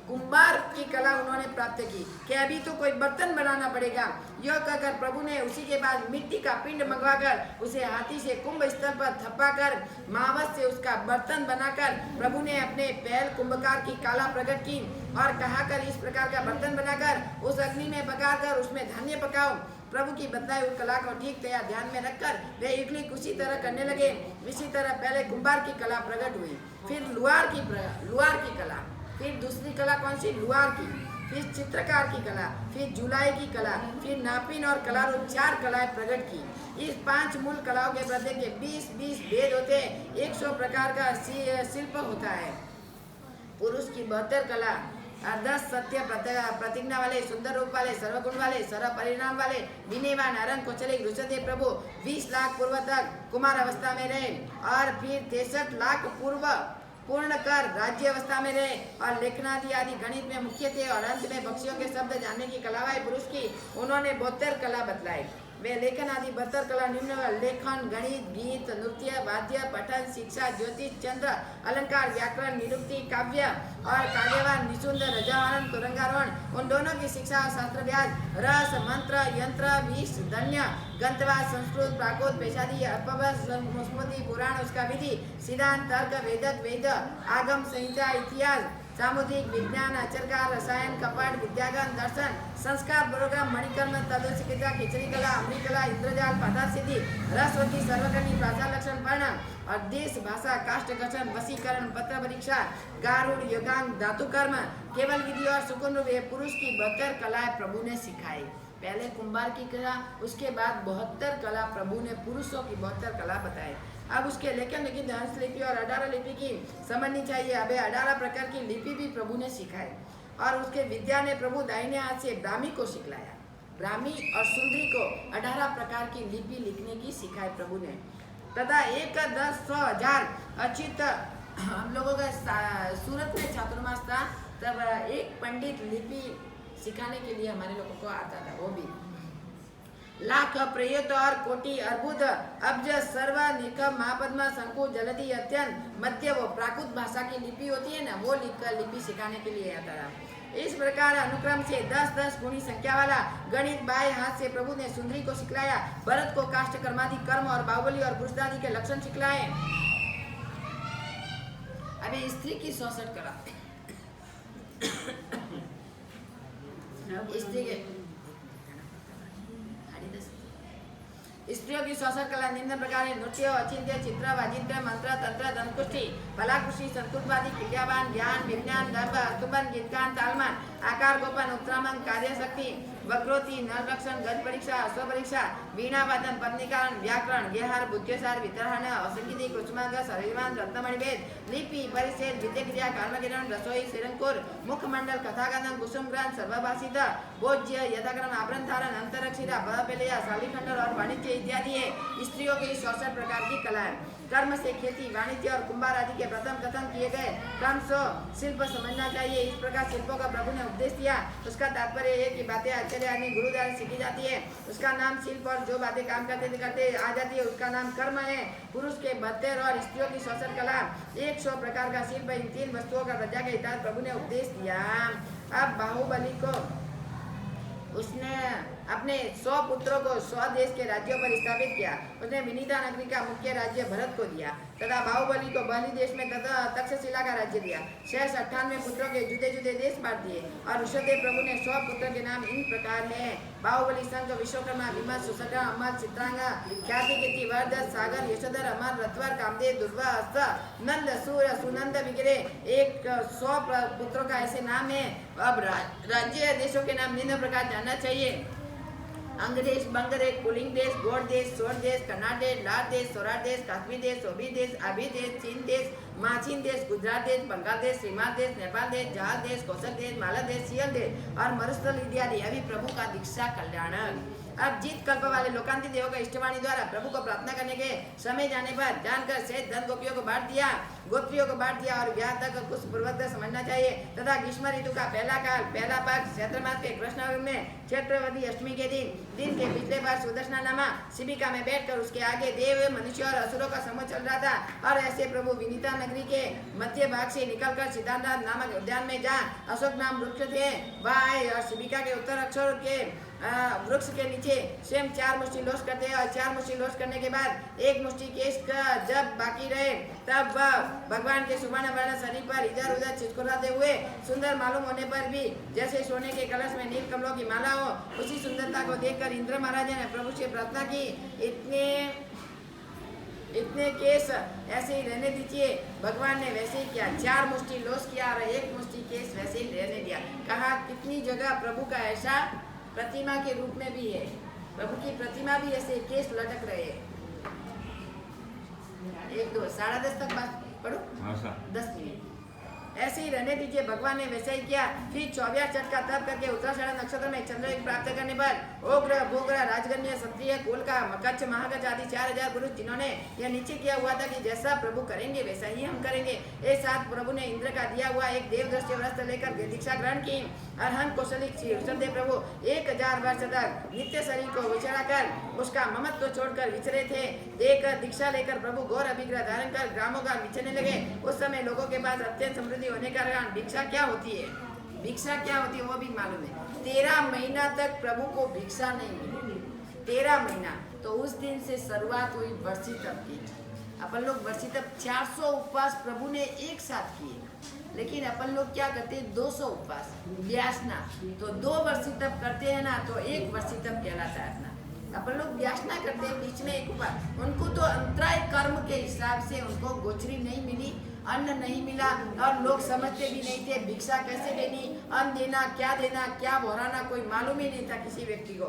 कुम्हार की कला उन्होंने प्राप्त की कि अभी तो कोई बर्तन बनाना पड़ेगा। यह कहकर प्रभु ने उसी के बाद मिट्टी का पिंड मंगवाकर उसे हाथी से कुंभ स्थल पर थप्पाकर महावत से उसका बर्तन बनाकर प्रभु ने अपने पहल कुंभकार की कला प्रकट की और कहा कर इस प्रकार का बर्तन बनाकर उस अग्नि में पकाकर उसमें धान्य पकाओ। प्रभु की बताई हुई कला को ठीक तैयार ध्यान में रखकर वे इडली उसी तरह करने लगे। इसी तरह पहले कुम्हार की कला प्रकट हुई, फिर लुहार की कला, फिर दूसरी कला कौन सी, लुहार की, फिर चित्रकार की कला, फिर जुलाई की कला, फिर नापिन और कलारू, 4 कलाएं प्रकट की। इस 5 मूल कलाओं के प्रत्येक के 20 भेद होते हैं। 100 प्रकार का शिल्प होता है। पुरुष की 72 कला, 10 सत्य प्रतिज्ञा वाले, सुंदर रूप वाले, सर्वगुण वाले, सर्व परिणाम वाले, विनयवान, अरंग, कुचले, रुचते प्रभु 20 लाख पूर्व तक कुमार अवस्था में रहे और फिर 63 लाख पूर्ण कर राज्य अवस्था में रहे और लेखनादि आदि गणित में मुख्य थे और अंत में पक्षियों के शब्द जानने की कला है पुरुष की। उन्होंने 72 कला बतलाई। वे लेखन आदि 72 कला निम्न लेखन, गणित, गीत, नृत्य, वाद्य, पठन, शिक्षा, ज्योतिष, चंद्र, अलंकार, व्याकरण, निरुक्ति, काव्य और काव्यवान, निशुंद, रजावान, तुरंगारोहण, उन दोनों की शिक्षा, शास्त्र व्यास, रस, मंत्र, यंत्र, विष, धन्य, गंतवाद, संस्कृत, प्राकृत, पेशादी, अपभ्रंश, स्मृति, पुराण, उसका विधि, सिद्धांत, तर्क, वेदक, वेद, आगम, संहिता, इतिहास, सामुद्रिक विज्ञान, आचरकार, रसायन, कपट, विद्यागन, दर्शन, संस्कार, प्रोग्राम, मणिकर्म, तदोषिका, खिचड़ी कला, अमृत कला, इंद्रजाल, पाताल सिद्धि, रसवती, सर्वकर्णी, प्राचार लक्षण, पर्ण और देश, भाषा, काष्ठ गठन, वशीकरण, पत्र परीक्षा, गारुड़, योगांग, धातु कर्म, केवल विधि और सुकुन रूप पुरुष की 72 कलाएं प्रभु ने सिखाई। पहले कुम्हार की कला, उसके बाद 72 कला प्रभु ने पुरुषों की 72 कला बताई। अब उसके लेखन लिखित हंस लिपि और 18 लिपि की समझनी चाहिए। अब 18 प्रकार की लिपि भी प्रभु ने सिखाई और उसके विद्या ने प्रभु दाहिने हाथ से ब्राह्मी को सिखलाया। ब्राह्मी और सुंदरी को 18 प्रकार की लिपि लिखने की सिखाई प्रभु ने। तथा 1, 10, 100, 1000 अचित हम लोगों का सूरत में छात्रावास था, तब एक पंडित लिपि सिखाने के लिए हमारे लोगों को आता था। वो भी लाख, प्रयुक्त और कोटि, अर्बुद, अब्ज, सर्व, निकम, महापद्मा, शंकु, जलधि, अत्यंत, मध्य, वो प्राकृत भाषा की लिपि होती है ना, वो लिपि सिखाने के लिए आता था। इस प्रकार अनुक्रम से 10-10 गुणी संख्या वाला गणित बाएं हाथ से प्रभु ने सुंदरी को सिखलाया। भरत को काष्ठ कर्मादि कर्म और बाहुबली और पुरुषादि के लक्षण सिखलाए। अभी स्त्री की 66 कला स्त्रियों की 66 कला निम्न प्रकार है। नृत्य, अचिंत्य, चित्र, वाजिंत्र, मंत्र, तंत्र, दंतकुष्ठी, फलाकुष्ठी, संस्कृतवादी, क्रियावान, ज्ञान, विज्ञान, दर्भ, अस्तुबन, गीतगान, तालमान, आकार गोपन, उत्तरामन, कार्यशक्ति, वक्रोति, नरलक्षण, गज परीक्षा, अश्व परीक्षा, वीणा वादन, पद्मिकारण, व्याकरण, गेहार, बुद्धिसार, वितरण, असंगीति, कुसुमांग, शरीरवान, रत्नमणिभेद, लिपि, परिच्छेद, विद्य क्रिया, कर्मकिरण, रसोई, सिरंकुर, मुखमंडल, कथाकथन, कुसुमग्रांथ, सर्वभाषित, भोज्य, यथाक्रम, आभरण धारण, अंतरक्षिरा, बलपेलिया, सालीखंडल और वाणिज्य इत्यादि है स्त्रियों की 66 प्रकार की कला है। कर्म से खेती, वाणिज्य और कुंभार आदि के प्रथम कथन किए गए क्रम से शिल्प समझना चाहिए। इस प्रकार शिल्पों का प्रभु ने उपदेश दिया। उसका तात्पर्य है कि बातें आचार्य यानी गुरु द्वारा सीखी जाती है, उसका नाम शिल्प, और जो बातें काम करते करते आ जाती है उसका नाम कर्म है। पुरुष के 72 और स्त्रियों की 66 कला, 100 प्रकार का शिल्प, इन 3 वस्तुओं का प्रजा के हितार्थ प्रभु ने उपदेश दिया। अब बाहुबली को उसने अपने 100 पुत्रों को 100 देश के राज्यों पर स्थापित किया। उसने विनीता नगरी का मुख्य राज्य भरत को दिया तथा बाहुबली को बलि देश में तथा तक्षशिला का राज्य दिया। शेष 98 पुत्रों के जुदे जुदे देश बांट दिए। और ऋषभदेव प्रभु ने 100 पुत्रों के नाम इन प्रकार हैं: बाहुबली, संघ, विश्वकर्मा, विमल, सुसंगा, अमर, चित्रांगा, ख्याति, कीर्ति, वर्धन, सागर, यशोधर, अमर, रत्वर, कामदेव, दुर्वा, हस्त, नंद, सूर, सुनंद वगैरह 100 पुत्रों का ऐसे नाम है। अब राज्य देशों के नाम निम्न प्रकार जानना चाहिए: अंग देश, बंग देश, कुलिंग देश, गोड़ देश, सोर देश, कन्नाड़ देश, लार देश, सोरार देश, काश्मीर देश, सोबी देश, आबी देश, चीन देश, माचीन देश, गुजरात देश, बंगाल देश, सीमांत देश, नेपाल देश, जहाज देश, कौशल देश, माला देश, सियल देश और मरुस्थल इत्यादि। अभी प्रभु का दीक्षा कल्याणक। अब जीत कल्प वाले लोकांती देवों का इष्टवाणी द्वारा प्रभु को प्रार्थना करने के समय जाने पर जानकर शेष धन गोपियों को बांट दिया, गोत्रियों को बांट दिया और ब्याह तक कुछ पूर्वक समझना चाहिए। तथा ग्रीष्म ऋतु का पहला काल, पहला पक्ष, चैत्र मास के कृष्ण में चैत्रवती अष्टमी के दिन के पिछले बार सुदर्शना नामा शिबिका में बैठकर उसके आगे देव, मनुष्य और असुरों का समूह चल रहा था। और ऐसे प्रभु विनीता नगरी के मध्य भाग से निकलकर सिद्धांत नामक उद्यान में जहाँ अशोक नाम वृक्ष थे वहाँ आए और शिबिका के उत्तर अक्षर के वृक्ष के नीचे स्वयं 4 मुष्टि लोस करते हैं। और 4 मुष्टि लोस करने के बाद 1 मुष्टि केश का जब बाकी रहे तब वह भगवान के सुवर्ण वर्ण शरीर पर इधर उधर चिचकुराते हुए सुंदर मालूम होने पर भी जैसे सोने के कलश में नील कमलों की माला हो, उसी सुंदरता को देखकर इंद्र महाराज ने प्रभु से प्रार्थना की, इतने केस ऐसे ही रहने दीजिए। भगवान ने वैसे ही किया, 4 मुष्टि लोस किया और 1 मुष्टि केस वैसे ही रहने दिया। कहा कितनी जगह प्रभु का ऐसा प्रतिमा के रूप में भी है, प्रभु की प्रतिमा भी ऐसे केस लटक रहे हैं। 1 2 10:30 तक बात पढ़ो, 10 मिनट ऐसे ही रहने दीजिए। भगवान ने वैसे ही किया। फिर 24 छठ का तप करके उत्तराषाढ़ नक्षत्र में चंद्रयुग प्राप्त करने पर ओग्र, भोग्र, राजगण्य, क्षत्रिय, कुल का मकच्छ, महाकच्छ आदि 4000 पुरुष जिन्होंने यह निश्चय किया हुआ था कि जैसा प्रभु करेंगे वैसा ही हम करेंगे, एक साथ प्रभु ने इंद्र का दिया हुआ एक देव दृष्टि वस्त्र लेकर दीक्षा ग्रहण की। अरहंत कौशलिक श्री ऋषभदेव प्रभु 1000 वर्ष तक नित्य शरीर को विचरा कर उसका ममत्व छोड़कर विचरे थे। देखकर दीक्षा लेकर प्रभु घोर अभिग्रह धारण कर ग्रामों का विचरने लगे। उस समय लोगों के पास अत्यंत समृद्धि होने का कारण भिक्षा क्या होती है, भिक्षा क्या होती है वो भी मालूम है। 13 महीना तक प्रभु को भिक्षा नहीं मिली, 13 महीना। तो उस दिन से शुरुआत हुई वर्षी तप की। अपन लोग वर्षी तप 400 उपवास प्रभु ने एक साथ किए, लेकिन अपन लोग क्या करते हैं 200 उपवास व्यासना। तो 2 वर्षी तप करते हैं ना तो 1 वर्षी तप कहलाता है अपना। अपन लोग व्यासना करते हैं, बीच में एक उपवास। उनको तो अंतराय कर्म के हिसाब से उनको गोचरी नहीं मिली, अन्न नहीं मिला और लोग समझते भी नहीं थे भिक्षा कैसे देनी, अन्न देना, क्या भराना कोई मालूम ही नहीं था किसी व्यक्ति को।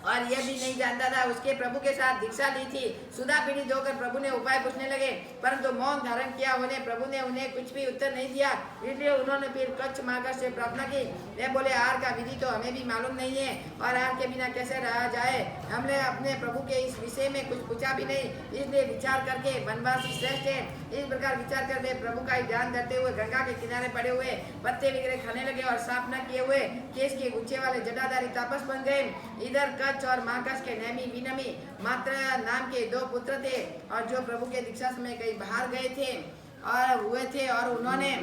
और यह भी नहीं जानता था उसके प्रभु के साथ दीक्षा ली थी। सुधा पीड़ित होकर प्रभु ने उपाय पूछने लगे, परंतु मौन धारण किया होने प्रभु ने उन्हें कुछ भी उत्तर नहीं दिया। इसलिए उन्होंने फिर कच्छ महाकाश से प्रार्थना की। वे बोले, आहार का विधि तो हमें भी मालूम नहीं है और आहार के बिना कैसे रहा जाए। हमने अपने प्रभु के इस विषय में कुछ पूछा भी नहीं, इसलिए विचार करके वनवास श्रेष्ठ है। इस प्रकार विचार कर वे प्रभु का ध्यान धरते हुए गंगा के किनारे पड़े हुए पत्ते वगैरह खाने लगे और साफ न किए हुए केश के गुच्छे वाले जटाधारी तापस बन गए। इधर कच्छ और महाकाश के नैमी विनमी मात्र नाम के 2 पुत्र थे और जो प्रभु के दीक्षा समय कहीं बाहर गए थे और हुए थे और उन्होंने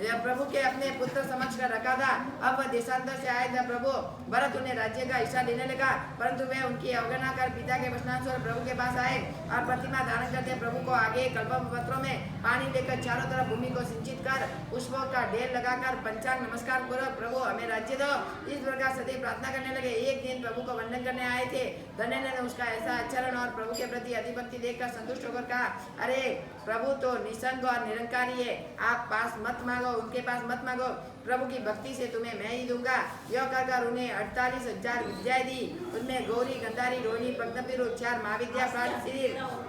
प्रभु के अपने पुत्र समक्ष कर रखा था। अब वह देशांतर से आए थे। प्रभु भरत उन्हें राज्य का हिस्सा देने लगा, परंतु वे उनकी अवगणना कर पिता के वचनानुसार प्रभु के पास आए और प्रतिमा धारण करते प्रभु को आगे कल्पपत्रों में पानी लेकर चारों तरफ भूमि को सिंचित कर पुष्पों का ढेर लगाकर पंचांग नमस्कार करो, प्रभु हमें राज्य दो। इस प्रकार सदैव प्रार्थना करने लगे। एक दिन प्रभु को वंदन करने आए थे। धन्य ने उसका ऐसा आचरण और प्रभु के प्रति अधिभक्ति देखकर संतुष्ट होकर कहा, अरे प्रभु तो निसंग और निरंकारी है, आप पास मत मांगो, उनके पास मत मांगो, प्रभु की भक्ति से तुम्हें मैं ही दूंगा। यह कहकर उन्हें 48,000 विद्याएं दी। उनमें गौरी, गंधारी, रोहिणी, पद्मपीर, 4 महाविद्या प्राप्त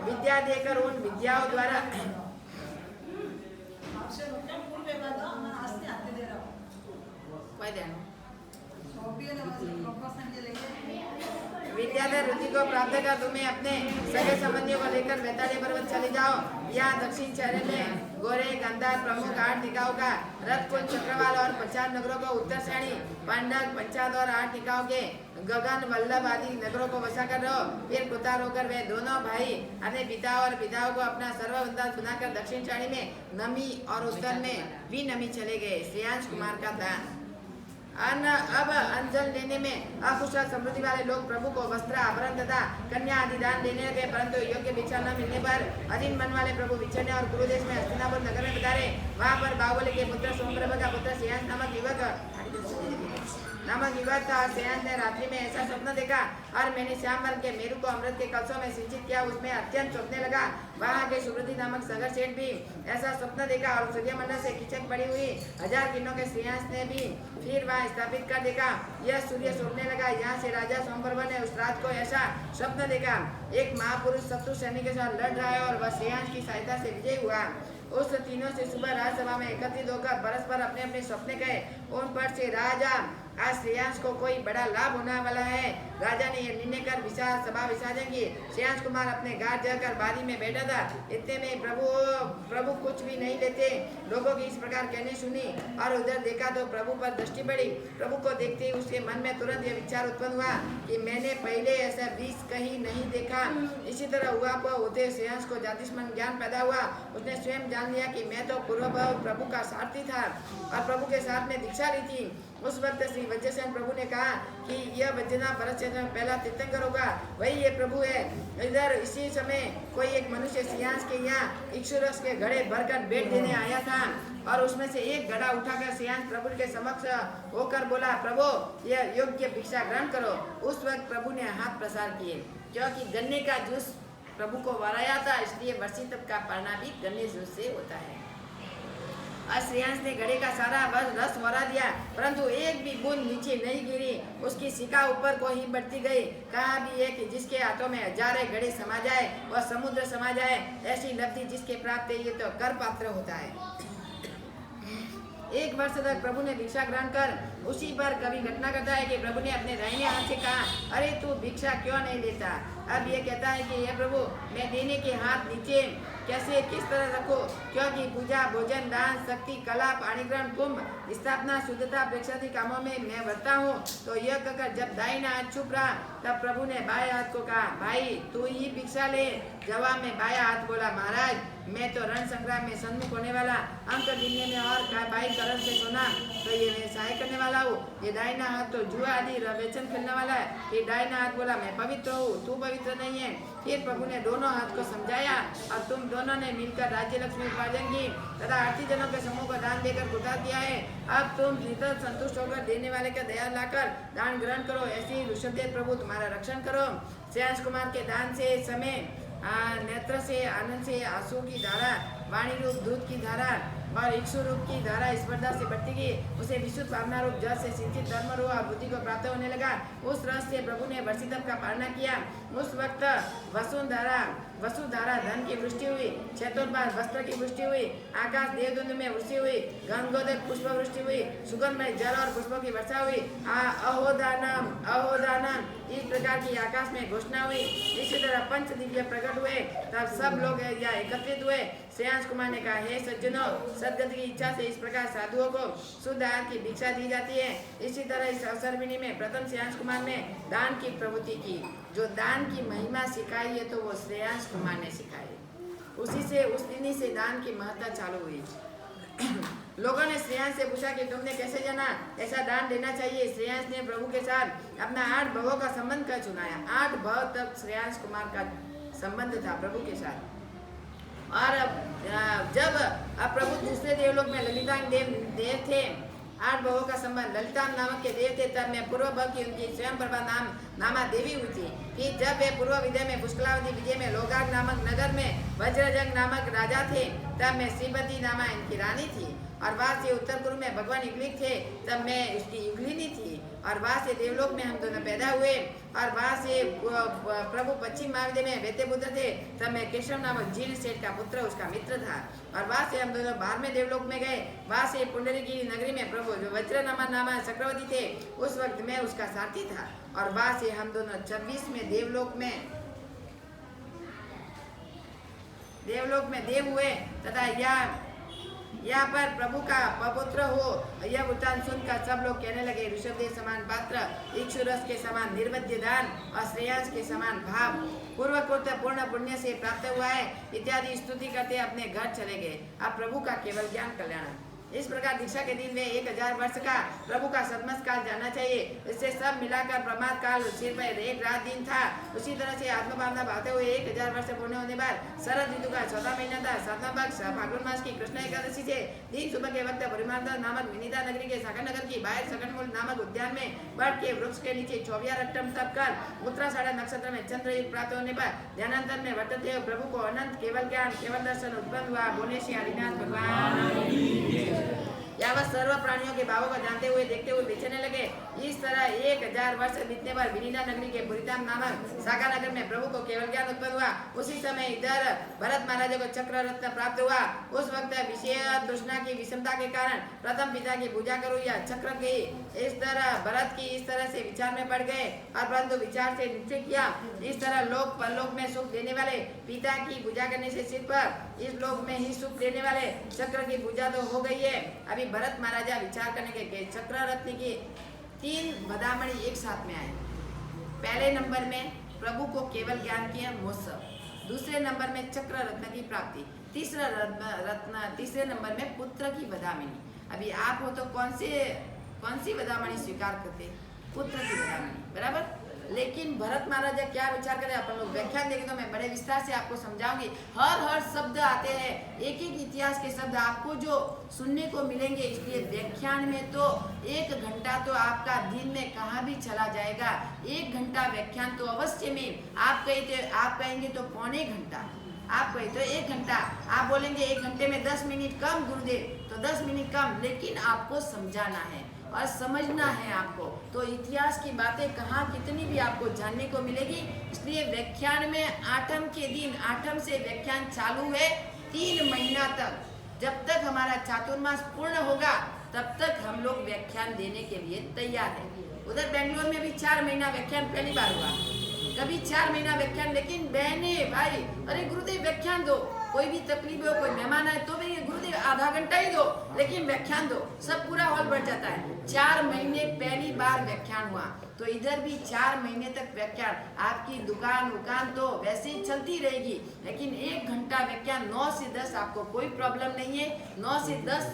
विद्या देकर उन विद्याओं द्वारा विद्याधर रुचि को प्राप्त कर तुम्हें अपने सगे संबंधियों को लेकर बैताड़ी पर्वत चले जाओ। यहाँ दक्षिण शहर में गोरे, गंधार प्रमुख 8 टिकाओं का रथ कुल, चक्रवाल और 50 नगरों को उत्तर श्रेणी, पंडक, पंचाद और 8 टिकाओं के गगन, वल्लभ आदि नगरों को बसा कर रहो। फिर कृतार होकर वे दोनों भाई अपने पिता और पिताओं को अपना सर्ववंदन सुनाकर दक्षिण श्रेणी में नमी और उत्तर में भी नमी चले गए। श्रेयांश कुमार का दान। अब अंजल लेने में अकुशल समृद्धि वाले लोग प्रभु को वस्त्र आभरण तथा कन्या आदि दान देने लगे, परंतु योग्य भिक्षा न मिलने पर अधीन मन वाले प्रभु विचरने और कुरु देश में हस्तिनापुर नगर में बितारे। वहाँ पर बाहुबली के पुत्र सोमप्रभ का पुत्र सियांश नामक युवक था। सियांश ने रात्रि में ऐसा स्वप्न देखा और मैंने श्याम वर्ग के मेरू को अमृत के कलशों में सिंचित किया, उसमें अत्यंत चौंकने लगा। वहाँ के सुवृद्धि नामक सागर सेठ भी ऐसा स्वप्न देखा और सूर्यमंडल से खिचक पड़ी हुई 1000 किरणों के श्रेयांश ने भी फिर वहाँ स्थापित कर देखा। यह सूर्य सोचने लगा। यहाँ से राजा सोमप्रभ ने उस रात को ऐसा स्वप्न देखा, एक महापुरुष शत्रु सैनिक के साथ लड़ रहा है और वह श्रेयांश की सहायता से विजय हुआ। उस तीनों से सुबह राजसभा में एकत्रित होकर परस्पर अपने अपने सपने कहे। उन पर से राजा आज श्रेयांश को कोई बड़ा लाभ होने वाला है। राजा ने यह निर्णय कर विशाल सभा विसर्जन की। श्रेयांश कुमार अपने घाट जाकर बारी में बैठा था। इतने में प्रभु कुछ भी नहीं लेते लोगों की इस प्रकार कहने सुनी और उधर देखा तो प्रभु पर दृष्टि पड़ी। प्रभु को देखते ही उसके मन में तुरंत यह विचार उत्पन्न हुआ कि मैंने पहले ऐसा बीज कहीं नहीं देखा। इसी तरह हुआ होते श्रेयांश को ज्योतिष्मान ज्ञान पैदा हुआ। उसने स्वयं जान लिया कि मैं तो पूर्व प्रभु का सारथी था और प्रभु के साथ में दीक्षा ली थी। उस वक्त श्री वज्रसेन प्रभु ने कहा कि यह वज्रना भरत से पहला तीर्थंकर होगा, वही ये प्रभु है। इधर इसी समय कोई एक मनुष्य सियांश के यहाँ इक्षुरस के घड़े भरकर भेंट देने आया था और उसमें से एक घड़ा उठाकर सियांश प्रभु के समक्ष होकर बोला, प्रभु यह योग्य भिक्षा ग्रहण करो। उस वक्त प्रभु ने हाथ प्रसार किए, क्योंकि गन्ने का जूस प्रभु को वराया था, इसलिए वर्षी तप का पढ़ना भी गन्ने जूस से होता है। श्रेयांश ने घड़े का सारा रस वरा दिया, परंतु एक भी बूंद नीचे नहीं गिरी। उसकी शिखा ऊपर को ही बढ़ती गई। कहा भी है कि जिसके हाथों में हजारों घड़े समा जाए वह समुद्र समा जाए, ऐसी लब्धि जिसके प्राप्त है ये तो कर पात्र होता है। एक वर्ष तक प्रभु ने भिक्षा ग्रहण कर उसी पर कभी घटना करता है कि प्रभु ने अपने दाहिने हाथ से कहा, अरे तू भिक्षा क्यों नहीं लेता। अब ये कहता है कि ये प्रभु मैं देने के हाथ नीचे कैसे किस तरह रखो, क्योंकि पूजा भोजन दान शक्ति कला पाणिग्रहण कुंभ स्थापना शुद्धता प्रेक्षादि कामों में मैं बढ़ता हूँ। तो यह कहकर जब दाहिना हाथ चुप रहा तब प्रभु ने बाएं हाथ को कहा, भाई तू ही भिक्षा ले। जवाब में बायां हाथ बोला, महाराज मैं तो रण संग्राम में सन्मुख होने वाला अंक गिनने में और बाई करण से सोना तो ये मैं सहाय करने वाला हूँ। ये दाहिना हाथ तो जुआ आदि वेचन खेलने वाला है। ये दाहिना हाथ बोला मैं पवित्र हूँ, तू पवित्र नहीं है। फिर प्रभु ने दोनों हाथ को समझाया और तुम दोनों ने मिलकर राज्य लक्ष्मी उपार्जन की तथा आरती जनों के समूह को दान देकर गुजार किया है। अब तुम भीतर संतुष्ट होकर देने वाले का दया लाकर दान ग्रहण करो। ऐसी ऋषभदेव प्रभु तुम्हारा रक्षण करो। श्रेयांश कुमार के दान से समय नेत्र से आनंद से आंसू की धारा वाणी रूप दूध की धारा और इक्षु रूप की धारा स्पर्धा से बढ़ती गई। उसे विशुद्ध भावना रूप जल से सिंचित धर्म रूप और बुद्धि को प्राप्त होने लगा। उस रस से प्रभु ने वर्षितप का पालना किया। उस वक्त वसुधारा धन की वृष्टि हुई, क्षेत्रोद्भार वस्त्र की वृष्टि हुई, आकाश देवदुंद में वृष्टि हुई, गंगोदक पुष्प वृष्टि हुई, सुगंधमय जल और पुष्पों की वर्षा हुई। अहोदानम इस प्रकार की आकाश में घोषणा हुई। इसी तरह पंच दिव्य प्रकट हुए। तब सब लोग यहाँ एकत्रित हुए। श्रेयांश कुमार ने कहा, हे सज्जनों, सदगति की इच्छा से इस प्रकार साधुओं को शुद्ध आहार की भिक्षा दी जाती है। इसी तरह इस अवसरविनी में प्रथम श्रेयांश कुमार ने दान की प्रवृत्ति की। जो दान की महिमा सिखाई है तो वो श्रेयांश कुमार ने सिखाई। उस दिन से दान की महत्ता चालू हुई। लोगों ने श्रेयांश से पूछा कि तुमने कैसे जाना ऐसा दान देना चाहिए। श्रेयांश ने प्रभु के साथ अपना 8 भवों का संबंध कर सुनाया। 8 भव तक श्रेयांश कुमार का संबंध था प्रभु के साथ। और जब प्रभु दूसरे देवलोक में ललितांग देव थे, 8 भवों का संबंध ललितांग नामक के देव थे, तब मैं पूर्व भव की उनकी स्वयं प्रभा नामा देवी हुई थी। फिर जब वे पूर्व विजय में पुष्कलावती विजय में लोगाग नामक नगर में वज्रजंग नामक राजा थे, तब मैं श्रीमती नामा इनकी रानी थी। और वहाँ से उत्तर पूर्व में भगवान युगलिक थे, तब मैं उसकी युगलिनी थी। और वहाँ से देवलोक में हम दोनों पैदा हुए। और वहाँ से प्रभु पश्चिम महाविद्य में वैद्य पुत्र थे, तब मैं केशव नामक जीर्ण सेठ का पुत्र उसका मित्र था। और वहाँ से हम दोनों 12वें देवलोक में गए। वहाँ से पुंडरीगिरी नगरी में प्रभु जो वज्रनामा नामा चक्रवर्ती थे, उस वक्त मैं उसका साथी था। और वहाँ से हम दोनों 26वें देवलोक में देव हुए तथा यहाँ पर प्रभु का पपुत्र हो। यह वृत्तांत सुनकर सब लोग कहने लगे, ऋषभदेव समान पात्र, इक्षुरस के समान निर्वध्य दान और श्रेयांश के समान भाव पूर्वकृत पूर्ण पुण्य से प्राप्त हुआ है इत्यादि स्तुति करते अपने घर चले गए। अब प्रभु का केवल ज्ञान कल्याण। इस प्रकार दीक्षा के दिन में 1000 वर्ष का प्रभु का सतमस काल जानना चाहिए। इससे सब मिलाकर प्रमाद काल सिर पर 1 रात दिन था। उसी तरह से आत्मभावना भावते हुए 1000 वर्ष पूर्ण होने बाद शरद ऋतु का 14 महीना था। 7वां पक्ष फाल्गुन मास की कृष्ण एकादशी से दिन सुबह के वक्त परिमार्दन नामक विनीता नगरी के सागर नगर की बाहर सकटमूल नामक उद्यान में बट के वृक्ष के नीचे 24 रट्टम तप कर उत्तराषाढ़ नक्षत्र में चंद्र युग प्राप्त होने पर ध्यानांतर में वटदेव प्रभु को अनंत केवल ज्ञान केवल दर्शन उत्पन्न हुआ। बोले श्री हरिनाथ भगवान। या वह सर्व प्राणियों के भावों को जानते हुए देखते हुए बेचने लगे। इस तरह 1000 वर्ष बीतने पर विनीता नगरी के पुरीधाम नामक सागा नगर में प्रभु को केवल ज्ञान उत्पन्न हुआ। उसी समय इधर भरत महाराज को चक्र रत्न प्राप्त हुआ। उस वक्त विषय तृष्णा की विषमता के कारण प्रथम पिता की पूजा करो या चक्र की इस तरह भरत की इस तरह से विचार में पड़ गए और परंतु विचार से निश्चय किया इस तरह लोक परलोक में सुख देने वाले पिता की पूजा करने से सिर पर इस लोक में ही सुख देने वाले चक्र की पूजा तो हो गई है। अभी भरत महाराजा विचार करने के चक्र रत्न की 3 बदामणि एक साथ में आए। पहले नंबर में प्रभु को केवल ज्ञान किया महोत्सव, दूसरे नंबर में चक्र रत्न की प्राप्ति, तीसरे नंबर में पुत्र की बदामणि। अभी आप हो तो कौन सी बदामणि स्वीकार करते? पुत्र की बदामणि, बराबर। लेकिन भरत महाराजा क्या विचार करें अपन लोग व्याख्यान देखें तो मैं बड़े विस्तार से आपको समझाऊंगी। हर शब्द आते हैं, एक इतिहास के शब्द आपको जो सुनने को मिलेंगे। इसलिए व्याख्यान में तो 1 घंटा तो आपका दिन में कहाँ भी चला जाएगा। 1 घंटा व्याख्यान तो अवश्य में आप कहेंगे तो पौने घंटा, आप कहे तो 1 घंटा, आप बोलेंगे 1 घंटे में 10 मिनट कम गुरुदेव तो 10 मिनट कम, लेकिन आपको समझाना है और समझना है आपको। तो इतिहास की बातें कहाँ कितनी भी आपको जानने को मिलेगी। इसलिए व्याख्यान में आठम के दिन, आठम से व्याख्यान चालू है 3 महीना तक। जब तक हमारा चातुर्मास पूर्ण होगा तब तक हम लोग व्याख्यान देने के लिए तैयार हैं। उधर बेंगलोर में भी 4 महीना व्याख्यान पहली बार हुआ, कभी 4 महीना व्याख्यान। लेकिन बहने भाई, अरे गुरुदेव व्याख्यान दो, कोई भी तकलीफ हो, कोई मेहमान आए तो भी गुरुदेव आधा घंटा ही दो, लेकिन व्याख्यान दो, सब पूरा हॉल भर जाता है। 4 महीने पहली बार व्याख्यान हुआ, तो इधर भी 4 महीने तक व्याख्यान। आपकी दुकान तो वैसे ही चलती रहेगी, लेकिन 1 घंटा व्याख्यान 9 से 10 आपको कोई प्रॉब्लम नहीं है। 9 से 10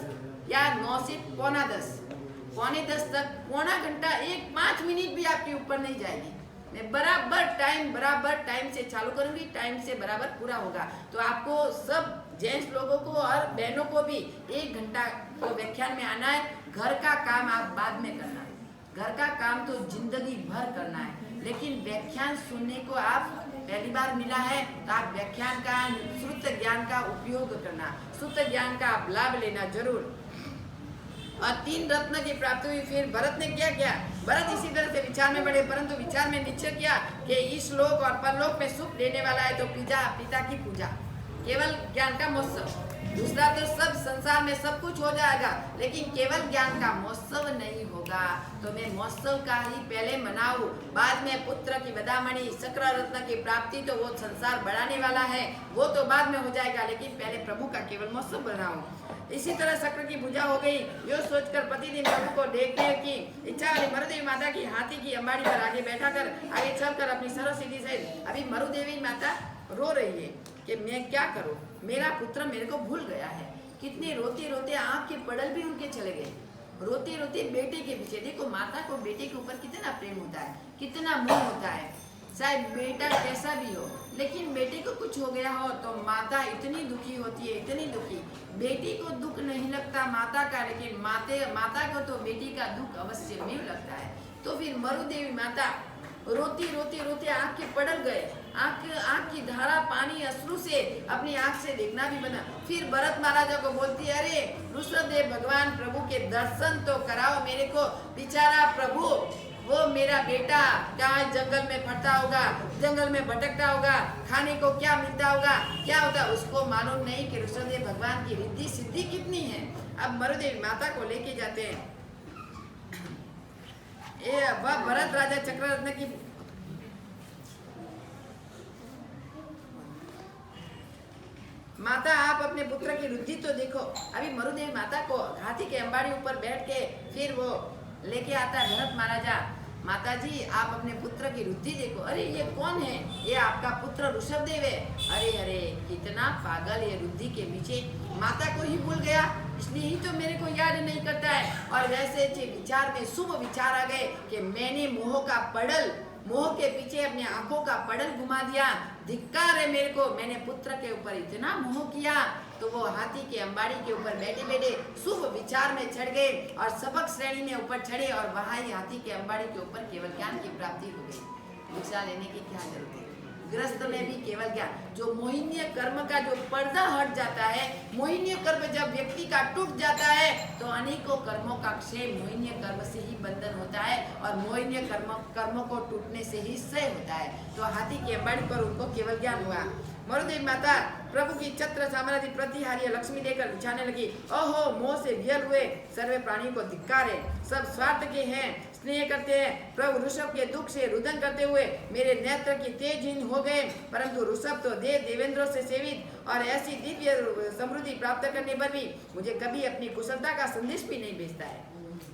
या 9 से पौना 10, पौने 10 तक पौना घंटा, 5 मिनट भी आपके ऊपर नहीं जाएगी। मैं बराबर टाइम से चालू करूंगी, टाइम से बराबर पूरा होगा। तो आपको सब जेंट्स लोगों को और बहनों को भी 1 घंटा तो व्याख्यान में आना है। घर का काम आप बाद में करना है, घर का काम तो जिंदगी भर करना है, लेकिन व्याख्यान सुनने को आप पहली बार मिला है तो आप व्याख्यान का श्रुत ज्ञान का उपयोग करना, श्रुत ज्ञान का आप लाभ लेना जरूर। और 3 रत्न की प्राप्ति हुई। फिर भरत ने क्या किया? भरत इसी तरह से विचार में बढ़े, परंतु विचार में निश्चय किया कि इस लोक और परलोक में सुख देने वाला है तो पिता की पूजा, केवल ज्ञान का महोत्सव। दूसरा तो सब संसार में सब कुछ हो जाएगा, लेकिन केवल ज्ञान का महोत्सव नहीं होगा। तो मैं महोत्सव का ही पहले मनाऊं, बाद में पुत्र की बदामणि, चक्र रत्न की प्राप्ति तो वो संसार बढ़ाने वाला है, वो तो बाद में हो जाएगा, लेकिन पहले प्रभु का केवल महोत्सव बनाऊं। इसी तरह चक्र की पूजा हो गई। यो सोचकर प्रतिदिन प्रभु को देखने की इच्छा वाली मरुदेवी माता की हाथी की अंबाड़ी पर आगे बैठा कर आगे चलकर अपनी सर्वसिद्धि से अभी मरुदेवी माता रो रही है कि मैं क्या करूं, मेरा पुत्र मेरे को भूल गया है। कितने रोते रोते आँख के पड़ल भी उनके चले गए, रोते रोते बेटे के पीछे। देखो माता को बेटे के ऊपर कितना प्रेम होता है, कितना मोह होता है। चाहे बेटा कैसा भी हो, लेकिन बेटे को कुछ हो गया हो तो माता इतनी दुखी होती है, इतनी दुखी। बेटी को दुख नहीं लगता माता का, लेकिन माता को तो बेटी का दुख अवश्य में लगता है। तो फिर मरुदेवी माता रोती रोते आँख के पड़ल गए, आँख की धारा पानी अश्रु से अपनी आँख से देखना भी बना। फिर भरत महाराजा को बोलती है, अरे ऋषभदेव भगवान प्रभु के दर्शन तो कराओ मेरे को। बेचारा प्रभु, वो मेरा बेटा कहाँ जंगल में फटता होगा, जंगल में भटकता होगा, खाने को क्या मिलता होगा, क्या होता, उसको मालूम नहीं कि ऋषभदेव भगवान की रिद्धि सिद्धि कितनी है। अब मरुदेवी माता को लेके जाते हैं। वह भरत राजा चक्ररत्न की माता, आप अपने पुत्र की रुद्धि तो देखो। अभी मरुदेवी माता को हाथी के अंबाड़ी ऊपर बैठ के फिर वो लेके आता है भरत महाराजा। माता जी आप अपने पुत्र की रुद्धि देखो। अरे ये कौन है? ये आपका पुत्र ऋषभदेव है। अरे कितना पागल, ये रुद्धि के पीछे माता को ही भूल गया। इसलिए ही तो मेरे को याद नहीं करता है। और वैसे विचार में शुभ विचार आ गए कि मैंने मोह के पीछे अपनी आंखों का पड़ल घुमा दिया। धिक्कार है मेरे को, मैंने पुत्र के ऊपर इतना मोह किया। तो वो हाथी के अंबाड़ी के ऊपर बैठे बैठे शुभ विचार में चढ़ गए और सबक श्रेणी में ऊपर चढ़े और वहां ही हाथी के अंबाड़ी के ऊपर केवल ज्ञान की प्राप्ति हो गई। दीक्षा लेने की क्या जरूरत है? ग्रस्त में भी केवल ज्ञान। जो मोहिनीय कर्म का जो पर्दा हट जाता है, मोहिनीय कर्म जब व्यक्ति का टूट जाता है तो अनेकों कर्मों का क्षय मोहिनीय कर्म से ही बंधन होता है और मोहिनीय कर्मों को टूटने से ही क्षय होता है। तो हाथी के अंबाड़ी पर उनको केवल ज्ञान हुआ। मरुदेवी माता प्रभु की छत्र साम्राज्य प्रतिहारी लक्ष्मी देकर बिछाने लगी। ओहो, मोह से विहल हुए सर्वे प्राणियों को धिक्कार है, सब स्वार्थ के हैं, स्नेह करते हैं। प्रभु ऋषभ के दुख से रुदन करते हुए मेरे नेत्र की तेजहीन हो गए, परंतु ऋषभ तो देवेंद्रों से सेवित और ऐसी दिव्य समृद्धि प्राप्त करने पर भी मुझे कभी अपनी कुशलता का संदेश भी नहीं भेजता है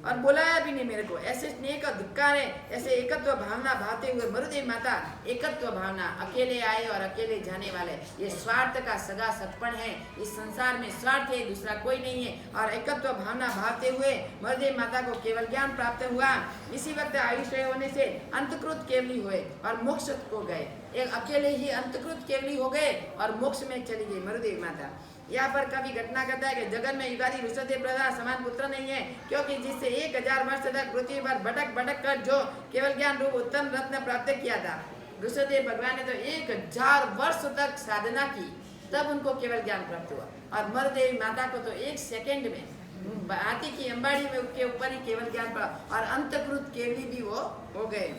और बुलाया भी नहीं मेरे को। ऐसे स्नेह का धिक्कार है। ऐसे एकत्व भावना भाते हुए मरुदेवी माता, एकत्व भावना, अकेले आए और अकेले जाने वाले, ये स्वार्थ का सगा सपन है। इस संसार में स्वार्थ है, दूसरा कोई नहीं है। और एकत्व भावना भावते हुए मरुदेवी माता को केवल ज्ञान प्राप्त हुआ। इसी वक्त आयुष्य होने से अंतकृत केवली हुए और मोक्ष को गए। एक अकेले ही अंतकृत केवली हो गए और मोक्ष में चली गई मरुदेवी माता। यहाँ पर कभी घटना करता है कि जगन में युगादि ऋषभदेव प्रजा समान पुत्र नहीं है, क्योंकि जिससे 1000 वर्ष तक पृथ्वी पर भटक कर जो केवल ज्ञान रूप उत्तम रत्न प्राप्त किया था, ऋषभदेव भगवान ने तो 1000 वर्ष तक साधना की, तब उनको केवल ज्ञान प्राप्त हुआ। और मरुदेवी माता को तो 1 सेकेंड में हाथी की अंबाड़ी में उसके ऊपर ही केवल ज्ञान प्राप्त और अंतकृत केवली भी वो हो गए।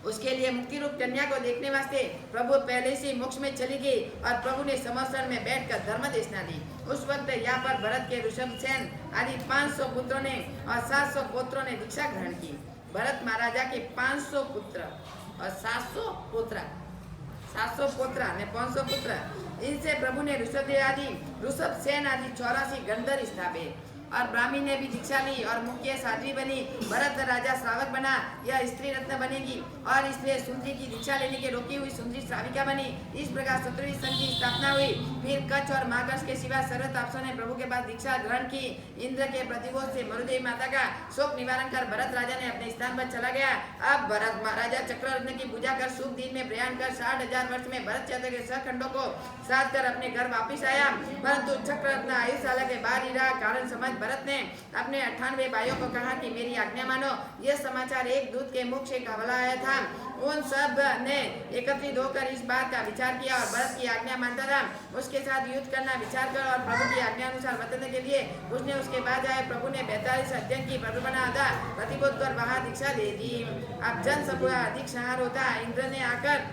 उसके लिए मुक्ति रूप कन्या को देखने वास्ते प्रभु पहले से मोक्ष में चली गई और प्रभु ने समस्तन में बैठकर धर्म देशना दी। उस वक्त यहाँ पर भरत के ऋषभसेन आदि 500 पुत्रों ने और 700 पुत्रों ने दीक्षा ग्रहण की। भरत महाराजा के 500 पुत्र और 700 पुत्र, 700 पुत्र ने 500 पुत्र, इनसे प्रभु ने ऋषभसेन आदि 84 गंधर्व स्थापे और ब्राह्मी ने भी दीक्षा ली और मुख्य साध्वी बनी। भरत राजा श्रावक बना, यह स्त्री रत्न बनेगी और इसलिए सुंदरी की दीक्षा लेने के रोकी हुई सुंदरी श्राविका बनी। इस प्रकार 17वीं संघ की स्थापना हुई। फिर कच्छ और मागस के सिवा सर्व तापसों ने प्रभु के पास दीक्षा ग्रहण की। इंद्र के प्रतिबोध से मरुदेवी माता का शोक निवारण कर भरत राजा ने अपने स्थान पर चला गया। अब भरत महाराजा चक्ररत्न की पूजा कर शुभ दिन में प्रयाण कर 60,000 वर्ष में भरत चंद्र के सहखंडों को साध कर अपने घर वापिस आया, परंतु चक्ररत्न आयुशाला के बाहर ही रहा। कारण समझ भरत ने अपने 98 भाइयों को कहा कि मेरी आज्ञा मानो। यह समाचार एक दूत के मुख से हवाला आया था। उन सब ने एकत्रित होकर इस बात का विचार किया और भरत की आज्ञा मानता था। उसके साथ युद्ध करना विचार कर और प्रभु की आज्ञा अनुसार बदलने के लिए उसने उसके बाद आए। प्रभु ने 42 अध्ययन की प्रबना आधा प्रतिबोध कर वहां दीक्षा दे दी। अब जन सब अधिक संहार होता। इंद्र ने आकर